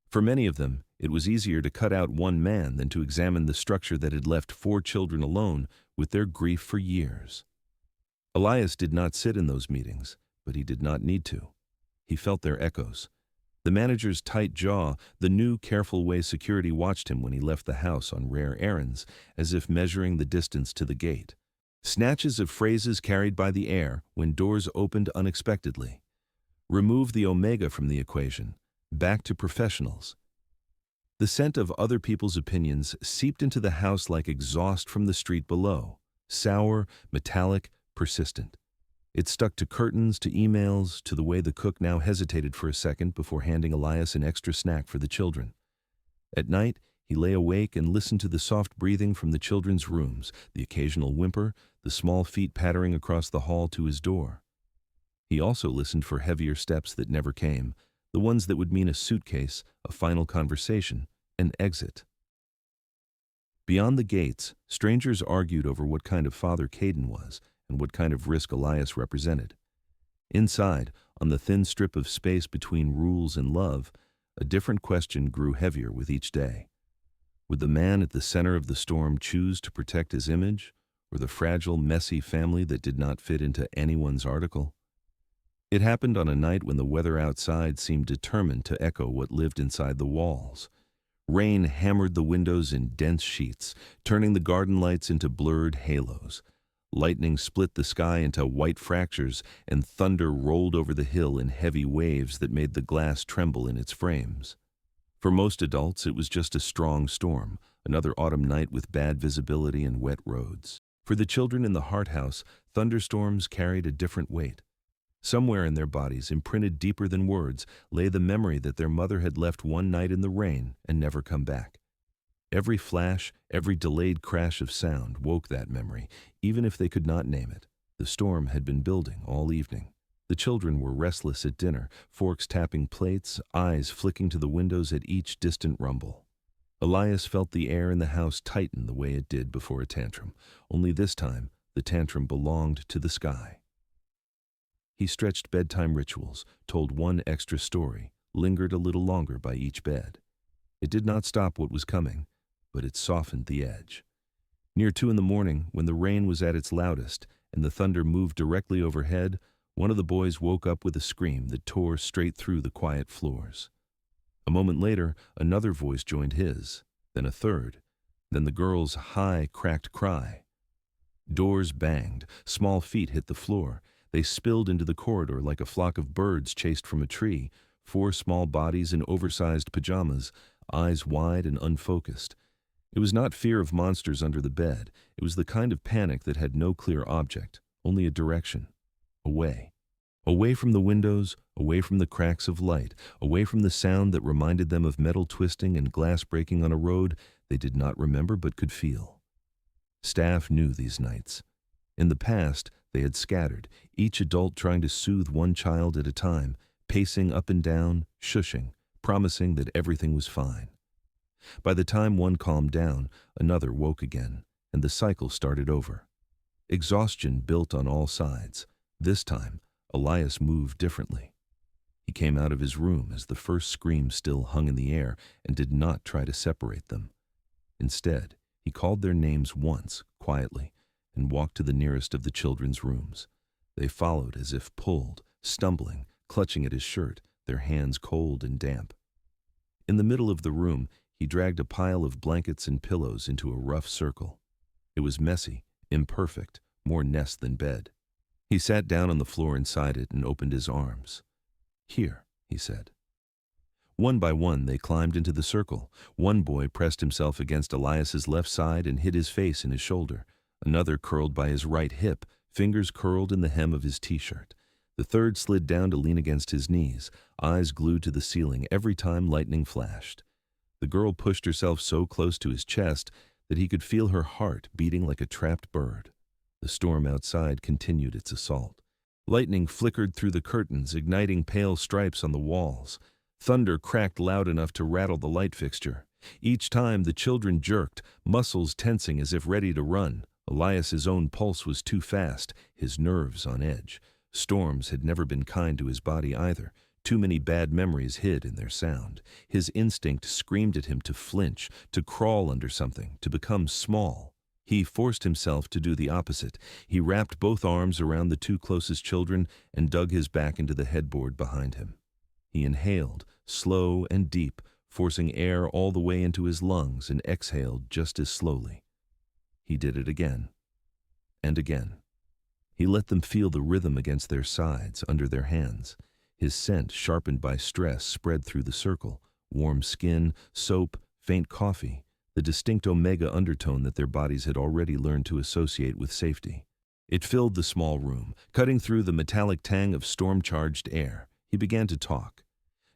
A: For many of them, it was easier to cut out one man than to examine the structure that had left 4 children alone with their grief for years. Elias did not sit in those meetings, but he did not need to. He felt their echoes. The manager's tight jaw, the new, careful way security watched him when he left the house on rare errands, as if measuring the distance to the gate. Snatches of phrases carried by the air when doors opened unexpectedly. Remove the omega from the equation. Back to professionals. The scent of other people's opinions seeped into the house like exhaust from the street below. Sour, metallic, persistent. It stuck to curtains, to emails, to the way the cook now hesitated for a second before handing Elias an extra snack for the children. At night, he lay awake and listened to the soft breathing from the children's rooms, the occasional whimper, the small feet pattering across the hall to his door. He also listened for heavier steps that never came, the ones that would mean a suitcase, a final conversation, an exit. Beyond the gates, strangers argued over what kind of father Caden was and what kind of risk Elias represented. Inside, on the thin strip of space between rules and love, a different question grew heavier with each day. Would the man at the center of the storm choose to protect his image, or the fragile, messy family that did not fit into anyone's article? It happened on a night when the weather outside seemed determined to echo what lived inside the walls. Rain hammered the windows in dense sheets, turning the garden lights into blurred halos. Lightning split the sky into white fractures, and thunder rolled over the hill in heavy waves that made the glass tremble in its frames. For most adults, it was just a strong storm, another autumn night with bad visibility and wet roads. For the children in the Hart House, thunderstorms carried a different weight. Somewhere in their bodies, imprinted deeper than words, lay the memory that their mother had left one night in the rain and never come back. Every flash, every delayed crash of sound woke that memory, even if they could not name it. The storm had been building all evening. The children were restless at dinner, forks tapping plates, eyes flicking to the windows at each distant rumble. Elias felt the air in the house tighten the way it did before a tantrum, only this time the tantrum belonged to the sky. He stretched bedtime rituals, told one extra story, lingered a little longer by each bed. It did not stop what was coming, but it softened the edge. Near 2 a.m, when the rain was at its loudest and the thunder moved directly overhead, one of the boys woke up with a scream that tore straight through the quiet floors. A moment later, another voice joined his, then a third, then the girl's high, cracked cry. Doors banged, small feet hit the floor. They spilled into the corridor like a flock of birds chased from a tree, 4 small bodies in oversized pajamas, eyes wide and unfocused. It was not fear of monsters under the bed. It was the kind of panic that had no clear object, only a direction. Away. Away from the windows, away from the cracks of light, away from the sound that reminded them of metal twisting and glass breaking on a road they did not remember but could feel. Staff knew these nights. In the past, they had scattered, each adult trying to soothe one child at a time, pacing up and down, shushing, promising that everything was fine. By the time one calmed down, another woke again, and the cycle started over. Exhaustion built on all sides. This time, Elias moved differently. He came out of his room as the first scream still hung in the air and did not try to separate them. Instead, he called their names once, quietly, and walked to the nearest of the children's rooms. They followed as if pulled, stumbling, clutching at his shirt, their hands cold and damp. In the middle of the room, he dragged a pile of blankets and pillows into a rough circle. It was messy, imperfect, more nest than bed. He sat down on the floor inside it and opened his arms. "Here," he said. One by one, they climbed into the circle. One boy pressed himself against Elias's left side and hid his face in his shoulder. Another curled by his right hip, fingers curled in the hem of his t-shirt. The third slid down to lean against his knees, eyes glued to the ceiling every time lightning flashed. The girl pushed herself so close to his chest that he could feel her heart beating like a trapped bird. The storm outside continued its assault. Lightning flickered through the curtains, igniting pale stripes on the walls. Thunder cracked loud enough to rattle the light fixture. Each time the children jerked, muscles tensing as if ready to run. Elias's own pulse was too fast, his nerves on edge. Storms had never been kind to his body either. Too many bad memories hid in their sound. His instinct screamed at him to flinch, to crawl under something, to become small. He forced himself to do the opposite. He wrapped both arms around the two closest children and dug his back into the headboard behind him. He inhaled, slow and deep, forcing air all the way into his lungs, and exhaled just as slowly. He did it again and again. He let them feel the rhythm against their sides, under their hands. His scent, sharpened by stress, spread through the circle. Warm skin, soap, faint coffee, the distinct omega undertone that their bodies had already learned to associate with safety. It filled the small room, cutting through the metallic tang of storm-charged air. He began to talk.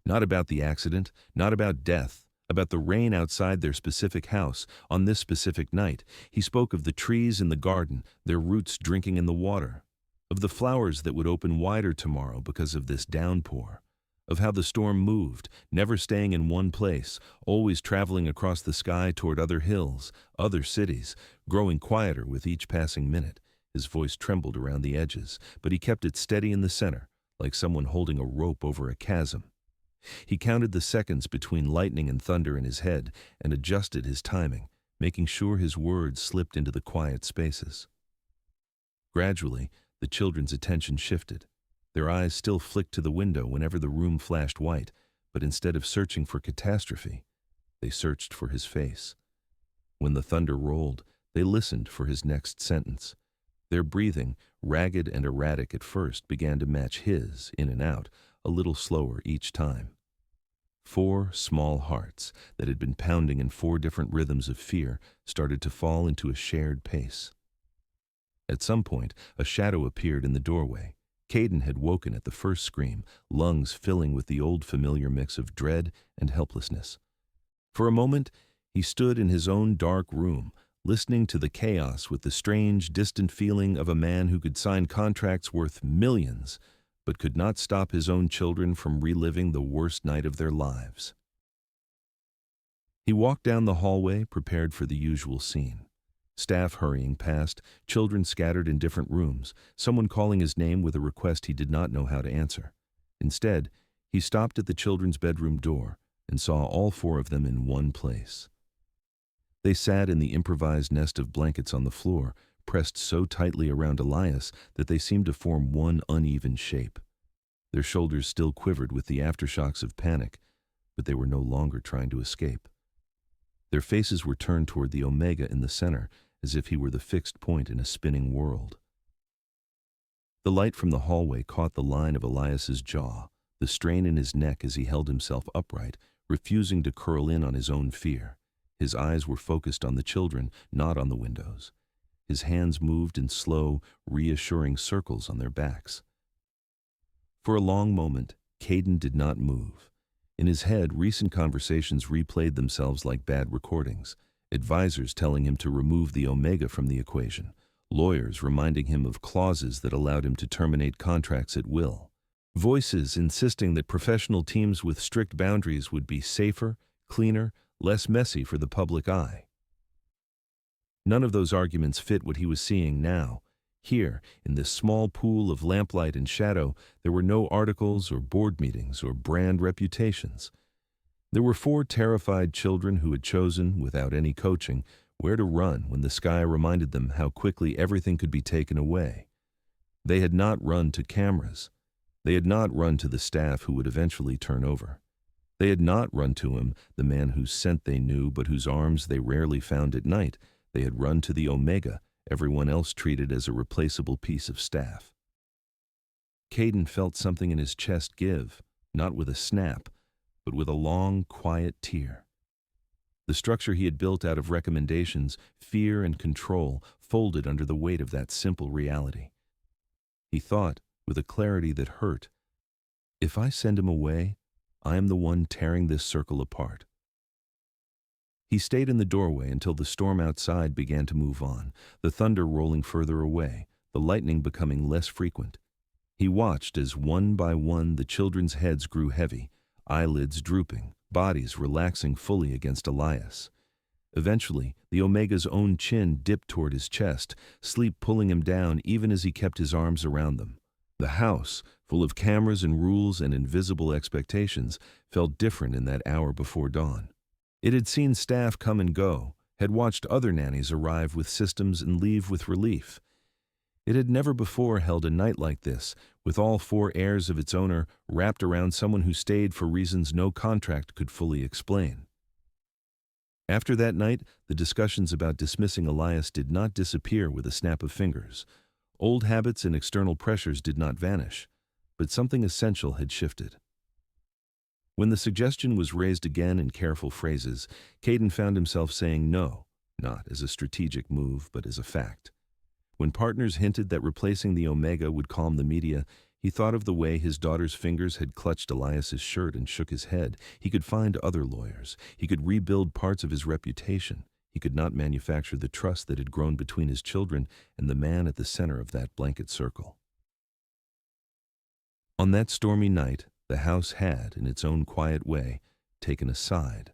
A: Not about the accident, not about death, about the rain outside their specific house on this specific night. He spoke of the trees in the garden, their roots drinking in the water, of the flowers that would open wider tomorrow because of this downpour, of how the storm moved, never staying in one place, always traveling across the sky toward other hills, other cities, growing quieter with each passing minute. His voice trembled around the edges, but he kept it steady in the center, like someone holding a rope over a chasm. He counted the seconds between lightning and thunder in his head and adjusted his timing, making sure his words slipped into the quiet spaces. Gradually, the children's attention shifted. Their eyes still flicked to the window whenever the room flashed white, but instead of searching for catastrophe, they searched for his face. When the thunder rolled, they listened for his next sentence. Their breathing, ragged and erratic at first, began to match his, in and out, a little slower each time. 4 small hearts that had been pounding in 4 different rhythms of fear started to fall into a shared pace. At some point, a shadow appeared in the doorway. Caden had woken at the first scream, lungs filling with the old familiar mix of dread and helplessness. For a moment, he stood in his own dark room, listening to the chaos with the strange, distant feeling of a man who could sign contracts worth millions, but could not stop his own children from reliving the worst night of their lives. He walked down the hallway, prepared for the usual scene. Staff hurrying past, children scattered in different rooms, someone calling his name with a request he did not know how to answer. Instead, he stopped at the children's bedroom door and saw all 4 of them in one place. They sat in the improvised nest of blankets on the floor, pressed so tightly around Elias that they seemed to form one uneven shape. Their shoulders still quivered with the aftershocks of panic, but they were no longer trying to escape. Their faces were turned toward the omega in the center, as if he were the fixed point in a spinning world. The light from the hallway caught the line of Elias's jaw, the strain in his neck as he held himself upright, refusing to curl in on his own fear. His eyes were focused on the children, not on the windows. His hands moved in slow, reassuring circles on their backs. For a long moment, Caden did not move. In his head, recent conversations replayed themselves like bad recordings. Advisors telling him to remove the omega from the equation. Lawyers reminding him of clauses that allowed him to terminate contracts at will. Voices insisting that professional teams with strict boundaries would be safer, cleaner, less messy for the public eye. None of those arguments fit what he was seeing now. Here, in this small pool of lamplight and shadow, there were no articles or board meetings or brand reputations. There were four terrified children who had chosen, without any coaching, where to run when the sky reminded them how quickly everything could be taken away. They had not run to cameras. They had not run to the staff who would eventually turn over. They had not run to him, the man whose scent they knew but whose arms they rarely found at night. They had run to the Omega, everyone else treated as a replaceable piece of staff. Caden felt something in his chest give, not with a snap, but with a long, quiet tear. The structure he had built out of recommendations, fear, and control folded under the weight of that simple reality. He thought, with a clarity that hurt, if I send him away, I am the one tearing this circle apart. He stayed in the doorway until the storm outside began to move on, the thunder rolling further away, the lightning becoming less frequent. He watched as one by one the children's heads grew heavy, eyelids drooping, bodies relaxing fully against Elias. Eventually, the Omega's own chin dipped toward his chest, sleep pulling him down even as he kept his arms around them. The house, full of cameras and rules and invisible expectations, felt different in that hour before dawn. It had seen staff come and go, had watched other nannies arrive with systems and leave with relief. It had never before held a night like this, with all four heirs of its owner wrapped around someone who stayed for reasons no contract could fully explain. After that night, the discussions about dismissing Elias did not disappear with a snap of fingers. Old habits and external pressures did not vanish, but something essential had shifted. When the suggestion was raised again in careful phrases, Caden found himself saying no, not as a strategic move, but as a fact. When partners hinted that replacing the Omega would calm the media, he thought of the way his daughter's fingers had clutched Elias's shirt and shook his head. He could find other lawyers. He could rebuild parts of his reputation. He could not manufacture the trust that had grown between his children and the man at the center of that blanket circle. On that stormy night, the house had, in its own quiet way, taken a side.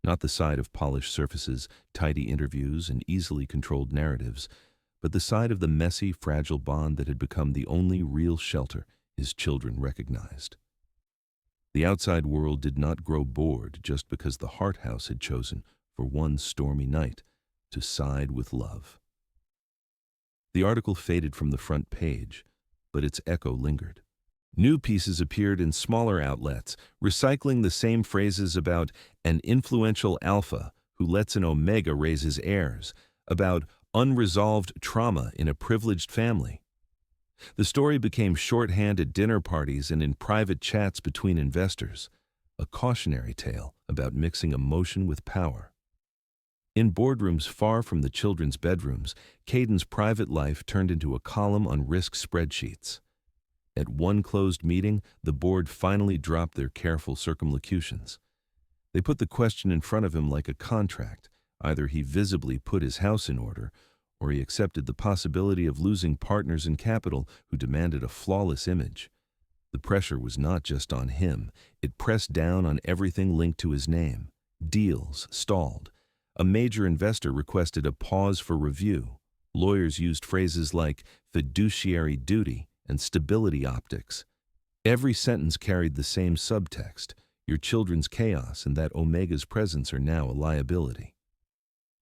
A: Not the side of polished surfaces, tidy interviews, and easily controlled narratives, but the side of the messy, fragile bond that had become the only real shelter his children recognized. The outside world did not grow bored just because the Hart House had chosen, for one stormy night, to side with love. The article faded from the front page, but its echo lingered. New pieces appeared in smaller outlets, recycling the same phrases about an influential alpha who lets an Omega raise his heirs, about unresolved trauma in a privileged family. The story became shorthand at dinner parties and in private chats between investors, a cautionary tale about mixing emotion with power. In boardrooms far from the children's bedrooms, Caden's private life turned into a column on risk spreadsheets. At one closed meeting, the board finally dropped their careful circumlocutions. They put the question in front of him like a contract. Either he visibly put his house in order, or he accepted the possibility of losing partners and capital who demanded a flawless image. The pressure was not just on him. It pressed down on everything linked to his name. Deals stalled. A major investor requested a pause for review. Lawyers used phrases like fiduciary duty and stability optics. Every sentence carried the same subtext. Your children's chaos and that Omega's presence are now a liability.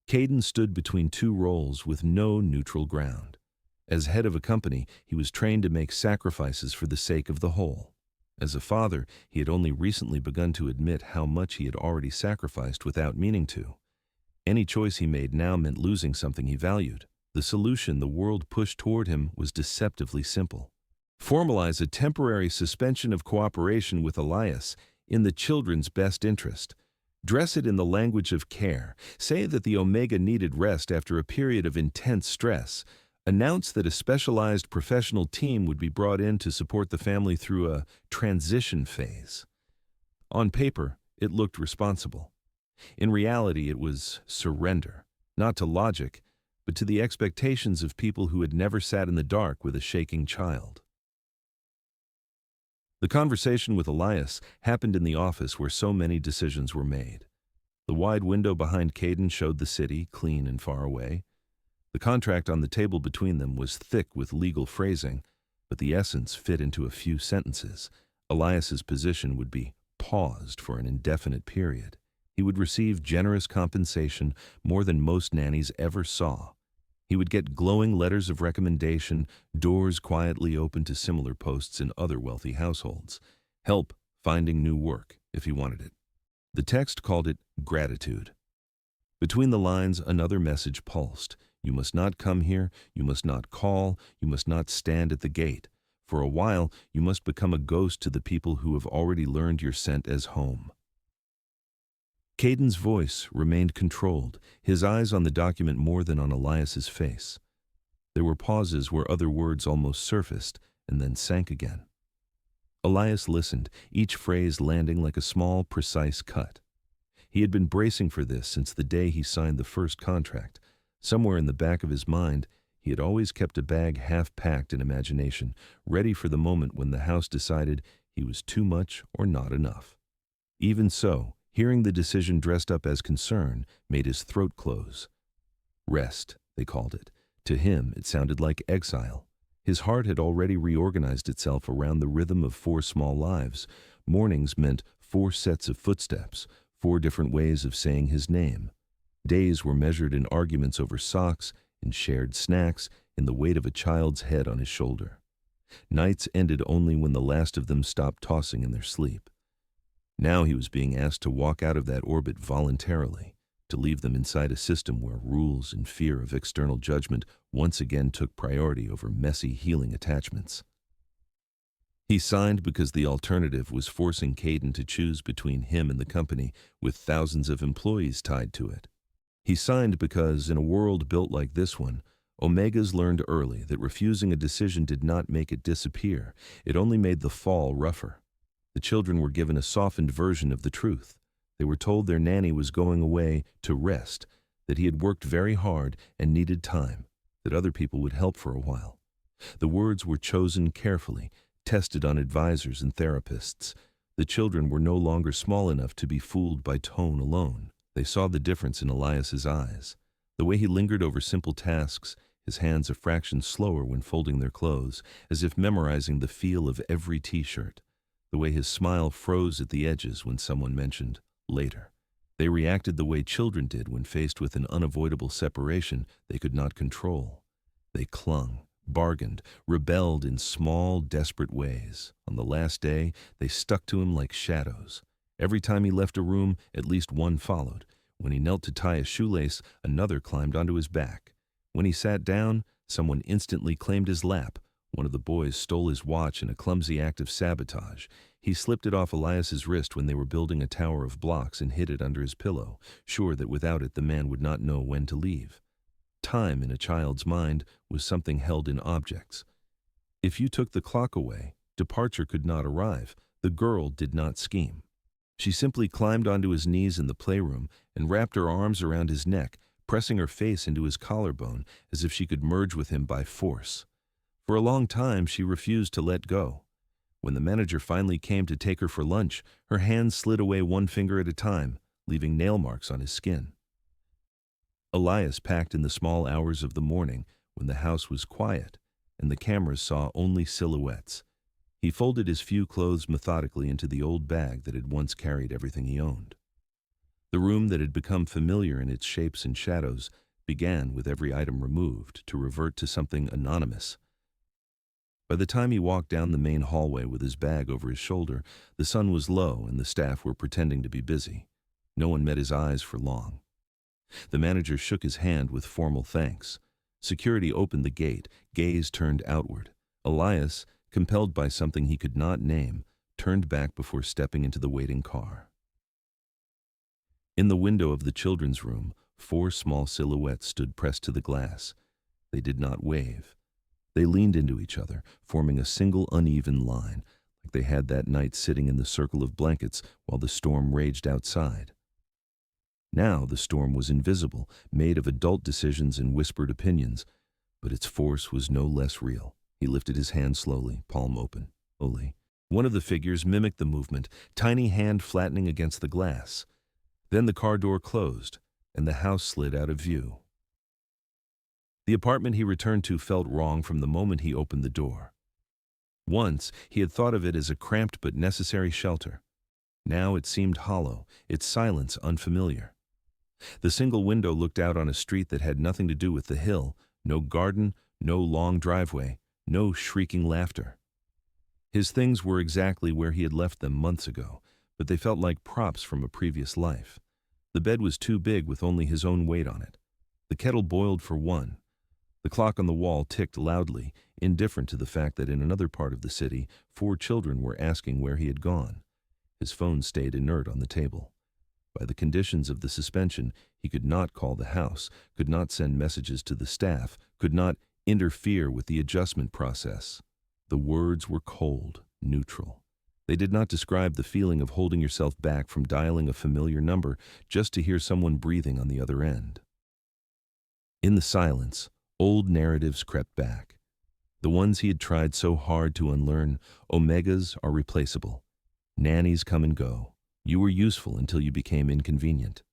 A: Caden stood between two roles with no neutral ground. As head of a company, he was trained to make sacrifices for the sake of the whole. As a father, he had only recently begun to admit how much he had already sacrificed without meaning to. Any choice he made now meant losing something he valued. The solution the world pushed toward him was deceptively simple. Formalize a temporary suspension of cooperation with Elias in the children's best interest. Dress it in the language of care. Say that the Omega needed rest after a period of intense stress. Announce that a specialized professional team would be brought in to support the family through a transition phase. On paper, it looked responsible. In reality, it was surrender, not to logic, but to the expectations of people who had never sat in the dark with a shaking child. The conversation with Elias happened in the office where so many decisions were made. The wide window behind Caden showed the city, clean and far away. The contract on the table between them was thick with legal phrasing, but the essence fit into a few sentences. Elias's position would be paused for an indefinite period. He would receive generous compensation, more than most nannies ever saw. He would get glowing letters of recommendation, doors quietly open to similar posts in other wealthy households. Help finding new work, if he wanted it. The text called it gratitude. Between the lines, another message pulsed. You must not come here, you must not call, you must not stand at the gate. For a while, you must become a ghost to the people who have already learned your scent as home. Caden's voice remained controlled, his eyes on the document more than on Elias's face. There were pauses where other words almost surfaced and then sank again. Elias listened, each phrase landing like a small, precise cut. He had been bracing for this since the day he signed the first contract. Somewhere in the back of his mind, he had always kept a bag half-packed in imagination, ready for the moment when the house decided he was too much or not enough. Even so, hearing the decision dressed up as concern made his throat close. Rest, they called it. To him, it sounded like exile. His heart had already reorganized itself around the rhythm of 4 small lives. Mornings meant 4 sets of footsteps, 4 different ways of saying his name. Days were measured in arguments over socks, in shared snacks, in the weight of a child's head on his shoulder. Nights ended only when the last of them stopped tossing in their sleep. Now he was being asked to walk out of that orbit voluntarily, to leave them inside a system where rules and fear of external judgment once again took priority over messy healing attachments. He signed because the alternative was forcing Caden to choose between him and the company with thousands of employees tied to it. He signed because, in a world built like this one, Omegas learned early that refusing a decision did not make it disappear, it only made the fall rougher. The children were given a softened version of the truth. They were told their nanny was going away to rest, that he had worked very hard and needed time, that other people would help for a while. The words were chosen carefully, tested on advisors and therapists. The children were no longer small enough to be fooled by tone alone. They saw the difference in Elias's eyes. The way he lingered over simple tasks, his hands a fraction slower when folding their clothes, as if memorizing the feel of every t-shirt. The way his smile froze at the edges when someone mentioned later. They reacted the way children did when faced with an unavoidable separation they could not control. They clung, bargained, rebelled in small, desperate ways. On the last day, they stuck to him like shadows. Every time he left a room, at least one followed. When he knelt to tie a shoelace, another climbed onto his back. When he sat down, someone instantly claimed his lap. One of the boys stole his watch in a clumsy act of sabotage. He slipped it off Elias's wrist when they were building a tower of blocks and hid it under his pillow, sure that without it the man would not know when to leave. Time in a child's mind was something held in objects. If you took the clock away, departure could not arrive. The girl did not scheme. She simply climbed onto his knees in the playroom and wrapped her arms around his neck, pressing her face into his collarbone as if she could merge with him by force. For a long time, she refused to let go. When the manager finally came to take her for lunch, her hands slid away one finger at a time, leaving nail marks on his skin. Elias packed in the small hours of the morning when the house was quiet and the cameras saw only silhouettes. He folded his few clothes methodically into the old bag that had once carried everything he owned. The room that had become familiar in its shapes and shadows began with every item removed to revert to something anonymous. By the time he walked down the main hallway with his bag over his shoulder, the sun was low and the staff were pretending to be busy. No one met his eyes for long. The manager shook his hand with formal thanks. Security opened the gate, gaze turned outward. Elias, compelled by something he could not name, turned back before stepping into the waiting car. In the window of the children's room, 4 small silhouettes stood pressed to the glass. They did not wave. They leaned into each other, forming a single uneven line, like they had that night sitting in the circle of blankets while the storm raged outside. Now the storm was invisible, made of adult decisions and whispered opinions, but its force was no less real. He lifted his hand slowly, palm open. Slowly, One of the figures mimicked the movement, tiny hand flattening against the glass. Then the car door closed, and the house slid out of view. The apartment he returned to felt wrong from the moment he opened the door. Once, he had thought of it as a cramped but necessary shelter. Now it seemed hollow, its silence unfamiliar. The single window looked out on a street that had nothing to do with the hill, no garden, no long driveway, no shrieking laughter. His things were exactly where he had left them months ago, but they felt like props from a previous life. The bed was too big with only his own weight on it. The kettle boiled for one. The clock on the wall ticked loudly, indifferent to the fact that in another part of the city, 4 children were asking where he had gone. His phone stayed inert on the table. By the conditions of the suspension, he could not call the house, could not send messages to the staff, could not interfere with the adjustment process. The words were cold, neutral. They did not describe the feeling of holding yourself back from dialing a familiar number just to hear someone breathing on the other end. In the silence, old narratives crept back. The ones he had tried so hard to unlearn. Omegas are replaceable. Nannies come and go. You were useful until you became inconvenient.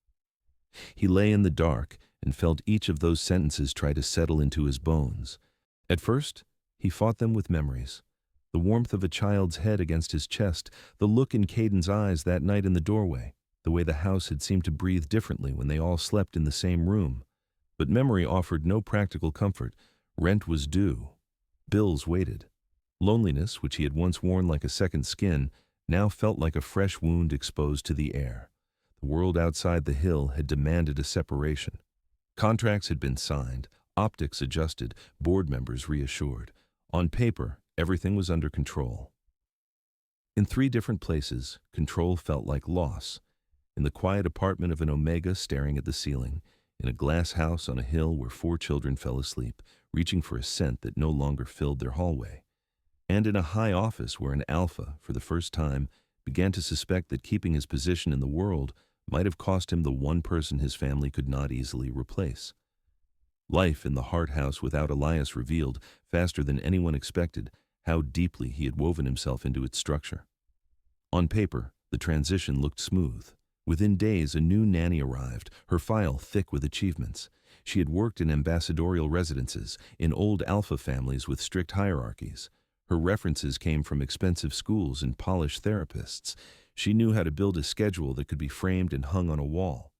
A: He lay in the dark and felt each of those sentences try to settle into his bones. At first, he fought them with memories. The warmth of a child's head against his chest, the look in Caden's eyes that night in the doorway, the way the house had seemed to breathe differently when they all slept in the same room. But memory offered no practical comfort. Rent was due. Bills waited. Loneliness, which he had once worn like a second skin, now felt like a fresh wound exposed to the air. The world outside the hill had demanded a separation. Contracts had been signed, optics adjusted, board members reassured. On paper, everything was under control. In 3 different places, control felt like loss. In the quiet apartment of an Omega staring at the ceiling, in a glass house on a hill where 4 children fell asleep, reaching for a scent that no longer filled their hallway, and in a high office where an alpha, for the first time, began to suspect that keeping his position in the world might have cost him the one person his family could not easily replace. Life in the Hart house without Elias revealed, faster than anyone expected, how deeply he had woven himself into its structure. On paper, the transition looked smooth. Within days, a new nanny arrived, her file thick with achievements. She had worked in ambassadorial residences, in old alpha families with strict hierarchies. Her references came from expensive schools and polished therapists. She knew how to build a schedule that could be framed and hung on a wall.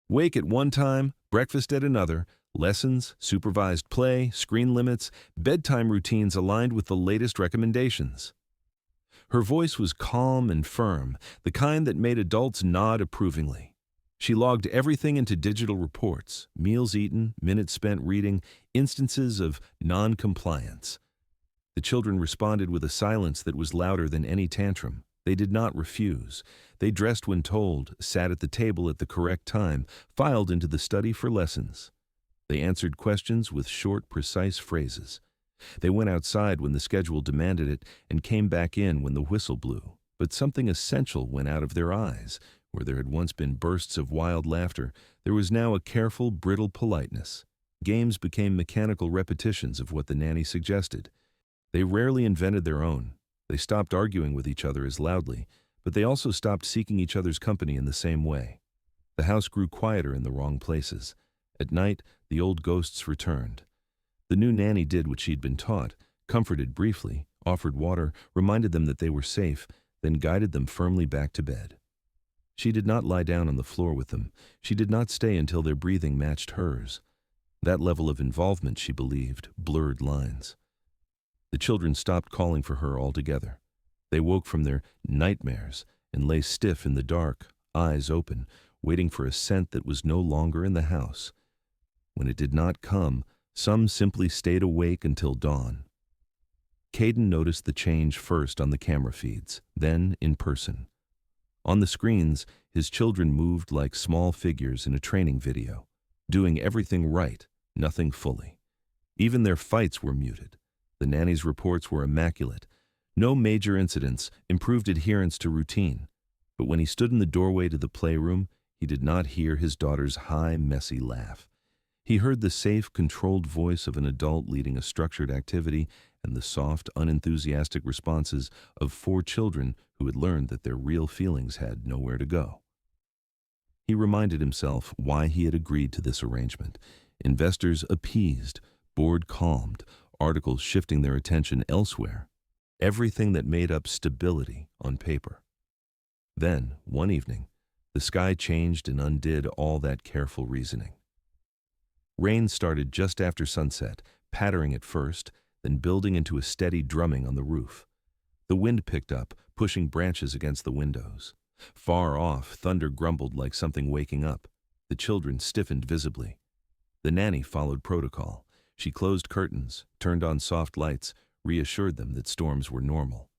A: Wake at one time, breakfast at another, lessons, supervised play, screen limits, bedtime routines aligned with the latest recommendations. Her voice was calm and firm, the kind that made adults nod approvingly. She logged everything into digital reports, meals eaten, minutes spent reading, instances of non-compliance. The children responded with a silence that was louder than any tantrum. They did not refuse. They dressed when told, sat at the table at the correct time, filed into the study for lessons. They answered questions with short, precise phrases. They went outside when the schedule demanded it and came back in when the whistle blew. But something essential went out of their eyes. Where there had once been bursts of wild laughter, there was now a careful, brittle politeness. Games became mechanical repetitions of what the nanny suggested. They rarely invented their own. They stopped arguing with each other as loudly, but they also stopped seeking each other's company in the same way. The house grew quieter in the wrong places. At night, the old ghosts returned. The new nanny did what she'd been taught, comforted briefly, offered water, reminded them that they were safe, then guided them firmly back to bed. She did not lie down on the floor with them. She did not stay until their breathing matched hers. That level of involvement, she believed, blurred lines. The children stopped calling for her altogether. They woke from their nightmares and lay stiff in the dark, eyes open, waiting for a scent that was no longer in the house. When it did not come, some simply stayed awake until dawn. Caden noticed the change first on the camera feeds, then in person. On the screens, his children moved like small figures in a training video, doing everything right, nothing fully. Even their fights were muted. The nanny's reports were immaculate. No major incidents, improved adherence to routine. But when he stood in the doorway to the playroom, he did not hear his daughter's high, messy laugh. He heard the safe, controlled voice of an adult leading a structured activity, and the soft, unenthusiastic responses of 4 children who had learned that their real feelings had nowhere to go. He reminded himself why he had agreed to this arrangement. Investors appeased, board calmed, articles shifting their attention elsewhere. Everything that made up stability on paper. Then, one evening, the sky changed and undid all that careful reasoning. Rain started just after sunset, pattering at first, then building into a steady drumming on the roof. The wind picked up, pushing branches against the windows. Far off, thunder grumbled like something waking up. The children stiffened visibly. The nanny followed protocol. She closed curtains, turned on soft lights, reassured them that storms were normal.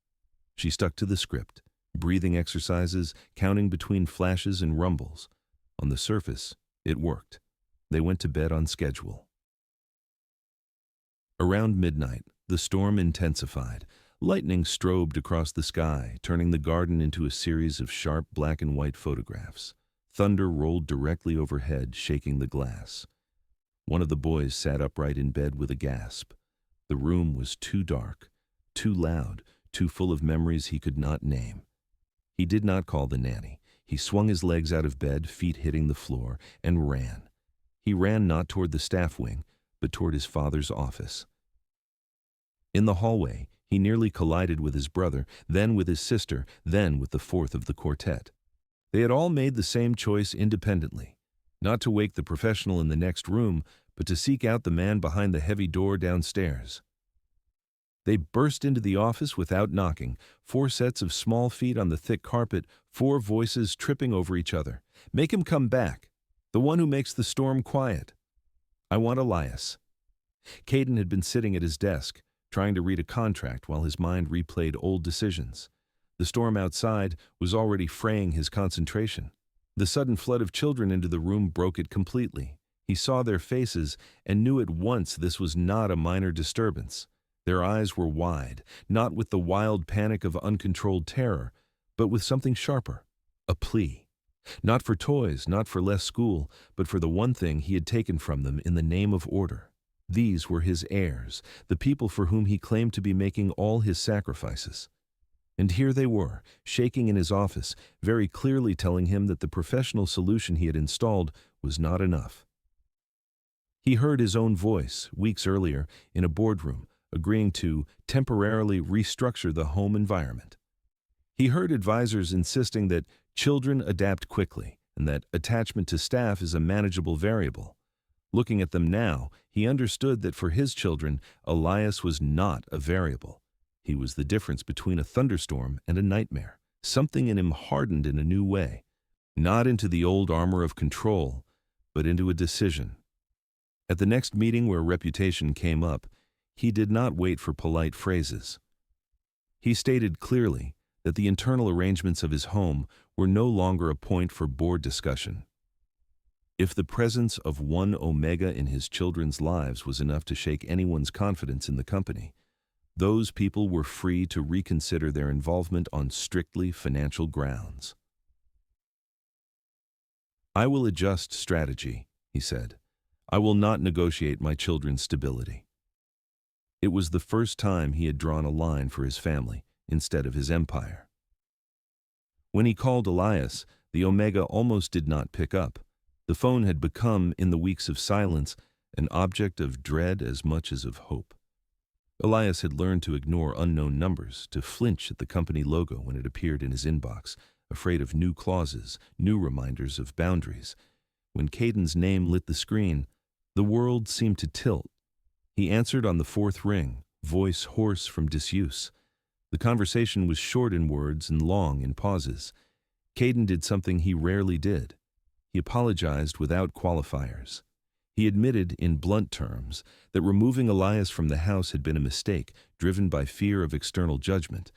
A: She stuck to the script, breathing exercises, counting between flashes and rumbles. On the surface, it worked. They went to bed on schedule. Around midnight, the storm intensified. Lightning strobed across the sky, turning the garden into a series of sharp black and white photographs. Thunder rolled directly overhead, shaking the glass. One of the boys sat upright in bed with a gasp. The room was too dark, too loud, too full of memories he could not name. He did not call the nanny. He swung his legs out of bed, feet hitting the floor, and ran. He ran not toward the staff wing, but toward his father's office. In the hallway, he nearly collided with his brother, then with his sister, then with the fourth of the quartet. They had all made the same choice independently, not to wake the professional in the next room, but to seek out the man behind the heavy door downstairs. They burst into the office without knocking, 4 sets of small feet on the thick carpet, 4 voices tripping over each other. Make him come back, the one who makes the storm quiet. I want Elias. Caden had been sitting at his desk, trying to read a contract while his mind replayed old decisions. The storm outside was already fraying his concentration. The sudden flood of children into the room broke it completely. He saw their faces and knew at once this was not a minor disturbance. Their eyes were wide, not with the wild panic of uncontrolled terror, but with something sharper, a plea. Not for toys, not for less school, but for the one thing he had taken from them in the name of order. These were his heirs, the people for whom he claimed to be making all his sacrifices. And here they were, shaking in his office, very clearly telling him that the professional solution he had installed was not enough. He heard his own voice, weeks earlier, in a boardroom, agreeing to temporarily restructure the home environment. He heard advisors insisting that children adapt quickly, and that attachment to staff is a manageable variable. Looking at them now, he understood that for his children, Elias was not a variable. He was the difference between a thunderstorm and a nightmare. Something in him hardened in a new way, not into the old armor of control, but into a decision. At the next meeting where reputation came up, he did not wait for polite phrases. He stated clearly that the internal arrangements of his home were no longer a point for board discussion. If the presence of one Omega in his children's lives was enough to shake anyone's confidence in the company, those people were free to reconsider their involvement on strictly financial grounds. I will adjust strategy, he said. I will not negotiate my children's stability. It was the first time he had drawn a line for his family instead of his empire. When he called Elias, the Omega almost did not pick up. The phone had become, in the weeks of silence, an object of dread as much as of hope. Elias had learned to ignore unknown numbers, to flinch at the company logo when it appeared in his inbox, afraid of new clauses, new reminders of boundaries. When Caden's name lit the screen, the world seemed to tilt. He answered on the 4th ring, voice hoarse from disuse. The conversation was short in words and long in pauses. Caden did something he rarely did. He apologized without qualifiers. He admitted, in blunt terms, that removing Elias from the house had been a mistake, driven by fear of external judgment.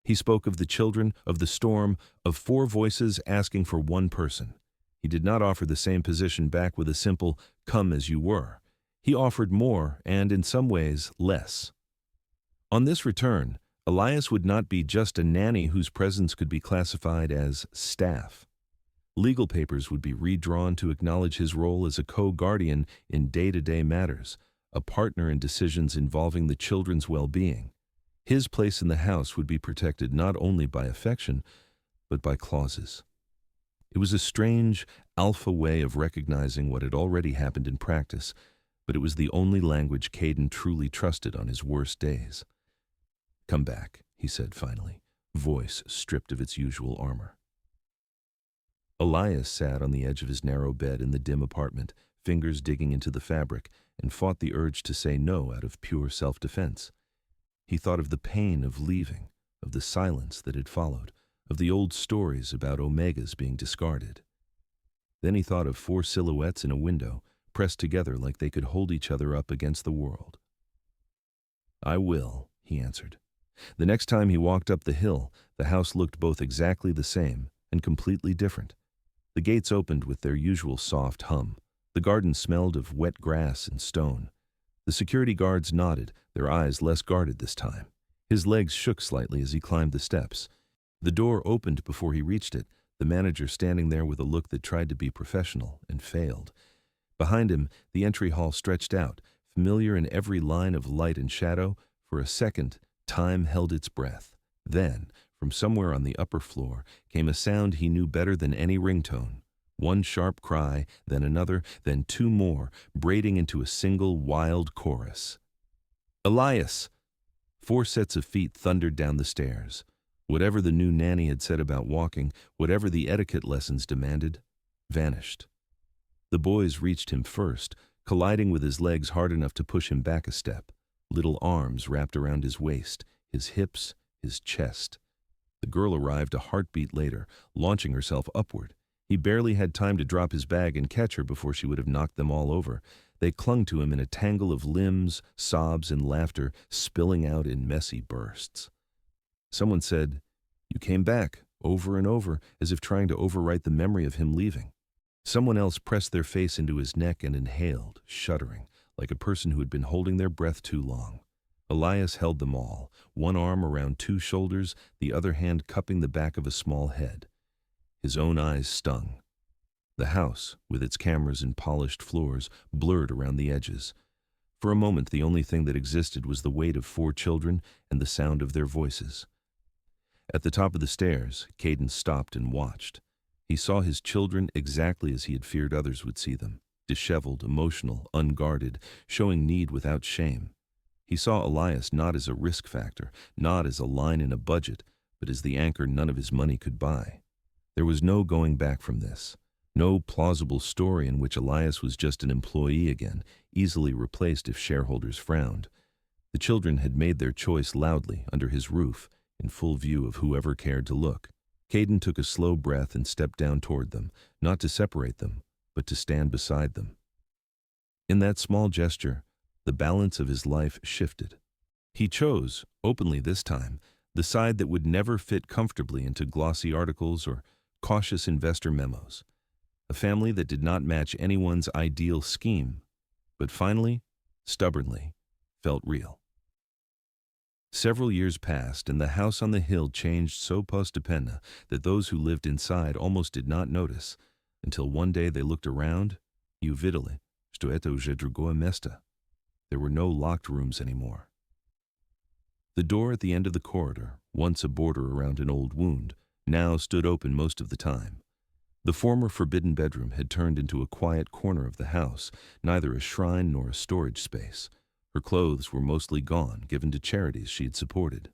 A: He spoke of the children, of the storm, of 4 voices asking for one person. He did not offer the same position back with a simple, "come as you were." He offered more and, in some ways, less. On this return, Elias would not be just a nanny whose presence could be classified as staff. Legal papers would be redrawn to acknowledge his role as a co-guardian in day-to-day matters, a partner in decisions involving the children's well-being. His place in the house would be protected not only by affection, but by clauses. It was a strange, alpha way of recognizing what had already happened in practice, but it was the only language Caden truly trusted on his worst days. "Come back," he said finally, voice stripped of its usual armor. Elias sat on the edge of his narrow bed in the dim apartment, fingers digging into the fabric, and fought the urge to say no out of pure self-defense. He thought of the pain of leaving, of the silence that had followed, of the old stories about omegas being discarded. Then he thought of 4 silhouettes in a window, pressed together like they could hold each other up against the world. "I will," he answered. The next time he walked up the hill, the house looked both exactly the same and completely different. The gates opened with their usual soft hum. The garden smelled of wet grass and stone. The security guards nodded, their eyes less guarded this time. His legs shook slightly as he climbed the steps. The door opened before he reached it, the manager standing there with a look that tried to be professional and failed. Behind him, the entry hall stretched out, familiar in every line of light and shadow. For a second, time held its breath. Then, from somewhere on the upper floor, came a sound he knew better than any ringtone. One sharp cry, then another, then 2 more, braiding into a single wild chorus. "Elias!" 4 sets of feet thundered down the stairs. Whatever the new nanny had said about walking, whatever the etiquette lessons demanded, vanished. The boys reached him first, colliding with his legs hard enough to push him back a step. Little arms wrapped around his waist, his hips, his chest. The girl arrived a heartbeat later, launching herself upward. He barely had time to drop his bag and catch her before she would have knocked them all over. They clung to him in a tangle of limbs, sobs, and laughter, spilling out in messy bursts. Someone said, "You came back," over and over, as if trying to overwrite the memory of him leaving. Someone else pressed their face into his neck and inhaled, shuddering, like a person who had been holding their breath too long. Elias held them all, one arm around 2 shoulders, the other hand cupping the back of a small head. His own eyes stung. The house, with its cameras and polished floors, blurred around the edges. For a moment, the only thing that existed was the weight of 4 children and the sound of their voices. At the top of the stairs, Caden stopped and watched. He saw his children exactly as he had feared others would see them, disheveled, emotional, unguarded, showing need without shame. He saw Elias not as a risk factor, not as a line in a budget, but as the anchor none of his money could buy. There was no going back from this. No plausible story in which Elias was just an employee again, easily replaced if shareholders frowned. The children had made their choice loudly, under his roof, in full view of whoever cared to look. Caden took a slow breath and stepped down toward them, not to separate them, but to stand beside them. In that small gesture, the balance of his life shifted. He chose, openly this time, the side that would never fit comfortably into glossy articles or cautious investor memos. A family that did not match anyone's ideal scheme, but finally, stubbornly, felt real. Several years passed, and the house on the hill changed so postependent that those who lived inside almost did not notice, until one day they looked around. "You videli, što eto už drugo mesta." There were no locked rooms anymore. The door at the end of the corridor, once a border around an old wound, now stood open most of the time. The former forbidden bedroom had turned into a quiet corner of the house, neither a shrine nor a storage space. Her clothes were mostly gone, given to charities she had supported.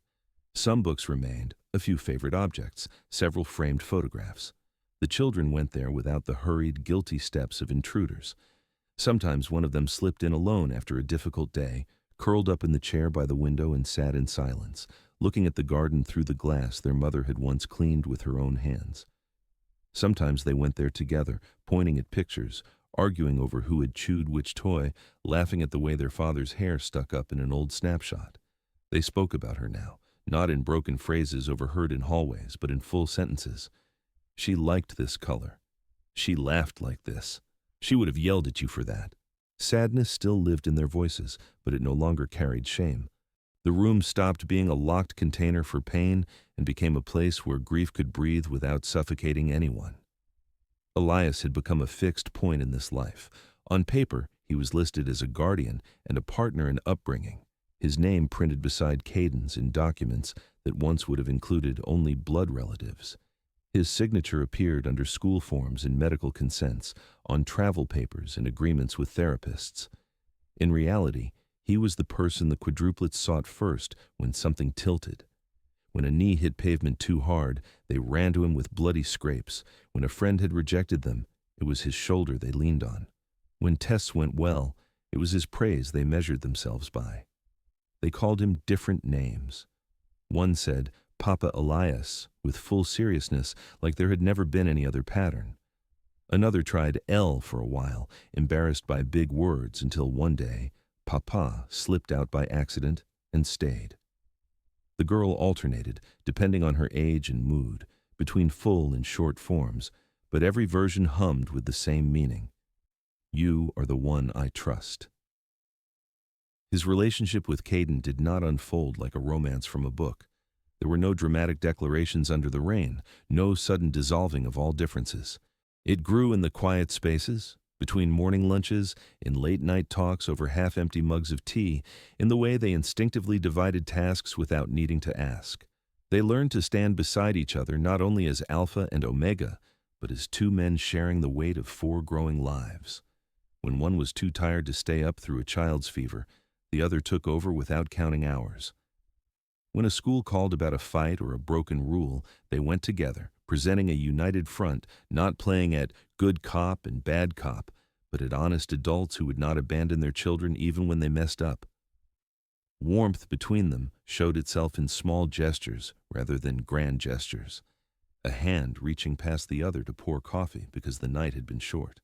A: Some books remained, a few favorite objects, several framed photographs. The children went there without the hurried, guilty steps of intruders. Sometimes one of them slipped in alone after a difficult day, curled up in the chair by the window and sat in silence, looking at the garden through the glass their mother had once cleaned with her own hands. Sometimes they went there together, pointing at pictures, arguing over who had chewed which toy, laughing at the way their father's hair stuck up in an old snapshot. They spoke about her now, not in broken phrases overheard in hallways, but in full sentences. She liked this color. She laughed like this. She would have yelled at you for that. Sadness still lived in their voices, but it no longer carried shame. The room stopped being a locked container for pain and became a place where grief could breathe without suffocating anyone. Elias had become a fixed point in this life. On paper, He was listed as a guardian and a partner in upbringing, his name printed beside Caden's in documents that once would have included only blood relatives. His signature appeared under school forms and medical consents, on travel papers and agreements with therapists. In reality, he was the person the quadruplets sought first when something tilted. When a knee hit pavement too hard, they ran to him with bloody scrapes. When a friend had rejected them, it was his shoulder they leaned on. When tests went well, it was his praise they measured themselves by. They called him different names. One said, Papa Elias, with full seriousness, like there had never been any other pattern. Another tried L for a while, embarrassed by big words, until one day, Papa slipped out by accident and stayed. The girl alternated, depending on her age and mood, between full and short forms, but every version hummed with the same meaning. You are the one I trust. His relationship with Caden did not unfold like a romance from a book. There were no dramatic declarations under the rain, no sudden dissolving of all differences. It grew in the quiet spaces, between morning lunches, in late-night talks over half-empty mugs of tea, in the way they instinctively divided tasks without needing to ask. They learned to stand beside each other not only as Alpha and Omega, but as two men sharing the weight of 4 growing lives. When one was too tired to stay up through a child's fever, the other took over without counting hours. When a school called about a fight or a broken rule, they went together, presenting a united front, not playing at good cop and bad cop, but at honest adults who would not abandon their children even when they messed up. Warmth between them showed itself in small gestures rather than grand gestures. A hand reaching past the other to pour coffee because the night had been short.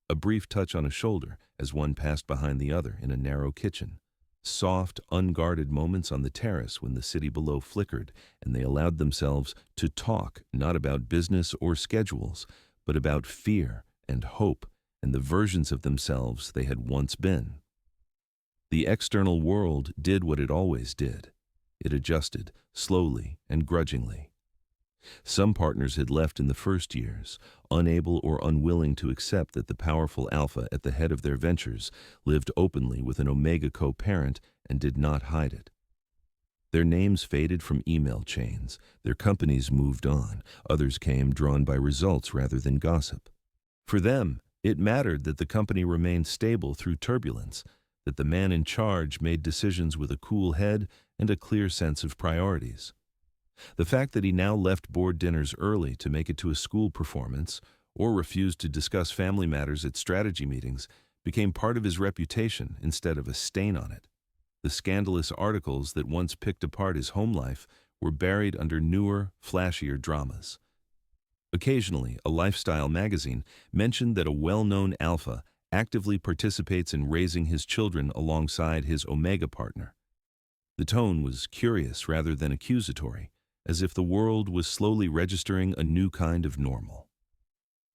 A: A brief touch on a shoulder as one passed behind the other in a narrow kitchen. Soft, unguarded moments on the terrace when the city below flickered and they allowed themselves to talk not about business or schedules, but about fear and hope and the versions of themselves they had once been. The external world did what it always did. It adjusted, slowly and grudgingly. Some partners had left in the first years, unable or unwilling to accept that the powerful Alpha at the head of their ventures lived openly with an Omega co-parent and did not hide it. Their names faded from email chains, their companies moved on, others came drawn by results rather than gossip. For them, it mattered that the company remained stable through turbulence, that the man in charge made decisions with a cool head and a clear sense of priorities. The fact that he now left board dinners early to make it to a school performance or refused to discuss family matters at strategy meetings became part of his reputation instead of a stain on it. The scandalous articles that once picked apart his home life were buried under newer, flashier dramas. Occasionally, a lifestyle magazine mentioned that a well-known Alpha actively participates in raising his children alongside his Omega partner. The tone was curious rather than accusatory, as if the world was slowly registering a new kind of normal.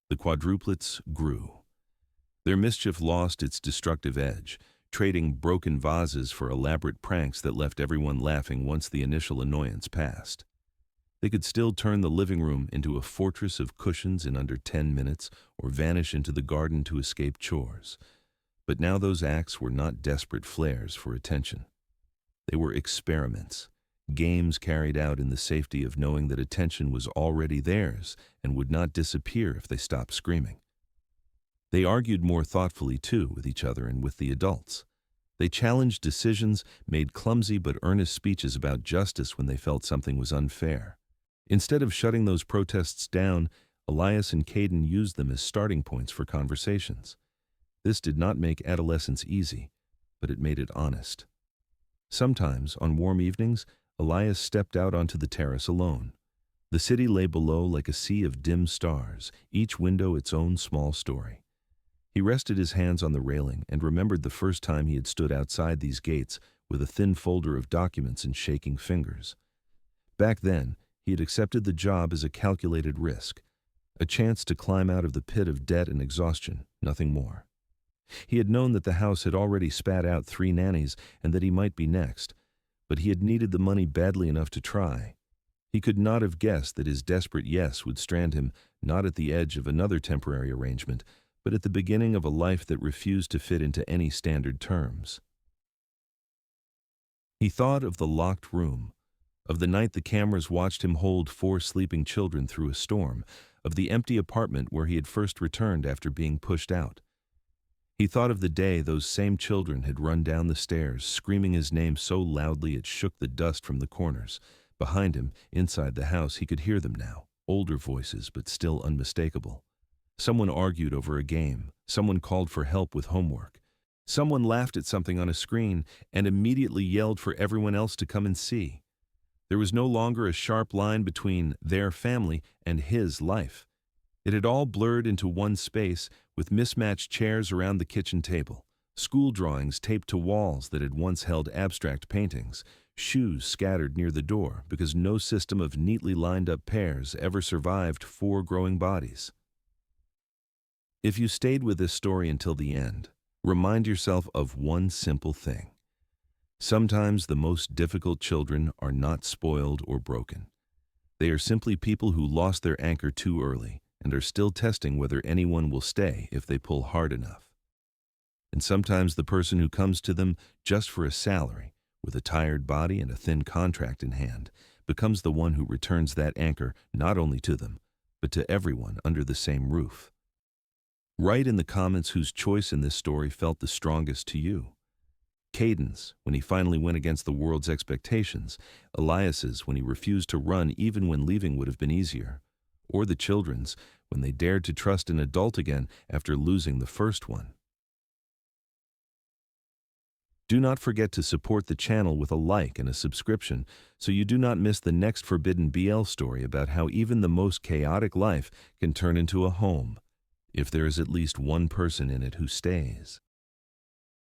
A: The quadruplets grew. Their mischief lost its destructive edge, trading broken vases for elaborate pranks that left everyone laughing once the initial annoyance passed. They could still turn the living room into a fortress of cushions in under 10 minutes or vanish into the garden to escape chores. But now those acts were not desperate flares for attention. They were experiments. Games carried out in the safety of knowing that attention was already theirs and would not disappear if they stopped screaming. They argued more thoughtfully, too, with each other and with the adults. They challenged decisions, made clumsy but earnest speeches about justice when they felt something was unfair. Instead of shutting those protests down, Elias and Caden used them as starting points for conversations. This did not make adolescence easy, but it made it honest. Sometimes, on warm evenings, Elias stepped out onto the terrace alone. The city lay below like a sea of dim stars, each window its own small story. He rested his hands on the railing and remembered the first time he had stood outside these gates with a thin folder of documents in shaking fingers. Back then, he had accepted the job as a calculated risk, a chance to climb out of the pit of debt and exhaustion, nothing more. He had known that the house had already spat out 3 nannies and that he might be next, but he had needed the money badly enough to try. He could not have guessed that his desperate yes would strand him not at the edge of another temporary arrangement, but at the beginning of a life that refused to fit into any standard terms. He thought of the locked room, of the night the cameras watched him hold 4 sleeping children through a storm, of the empty apartment where he had first returned after being pushed out. He thought of the day those same children had run down the stairs, screaming his name so loudly it shook the dust from the corners. Behind him, inside the house, he could hear them now, older voices but still unmistakable. Someone argued over a game, someone called for help with homework. Someone laughed at something on a screen and immediately yelled for everyone else to come and see. There was no longer a sharp line between their family and his life. It had all blurred into one space, with mismatched chairs around the kitchen table, school drawings taped to walls that had once held abstract paintings, shoes scattered near the door because no system of neatly lined up pairs ever survived 4 growing bodies. If you stayed with this story until the end, remind yourself of one simple thing. Sometimes the most difficult children are not spoiled or broken. They are simply people who lost their anchor too early and are still testing whether anyone will stay if they pull hard enough. And sometimes the person who comes to them just for a salary, with a tired body and a thin contract in hand, becomes the one who returns that anchor not only to them, but to everyone under the same roof. Write in the comments whose choice in this story felt the strongest to you. Caden's, when he finally went against the world's expectations, Elias's, when he refused to run even when leaving would have been easier, or the children's, when they dared to trust an adult again after losing the first one. Do not forget to support the channel with a like and a subscription so you do not miss the next Forbidden BL story about how even the most chaotic life can turn into a home, if there is at least one person in it who stays.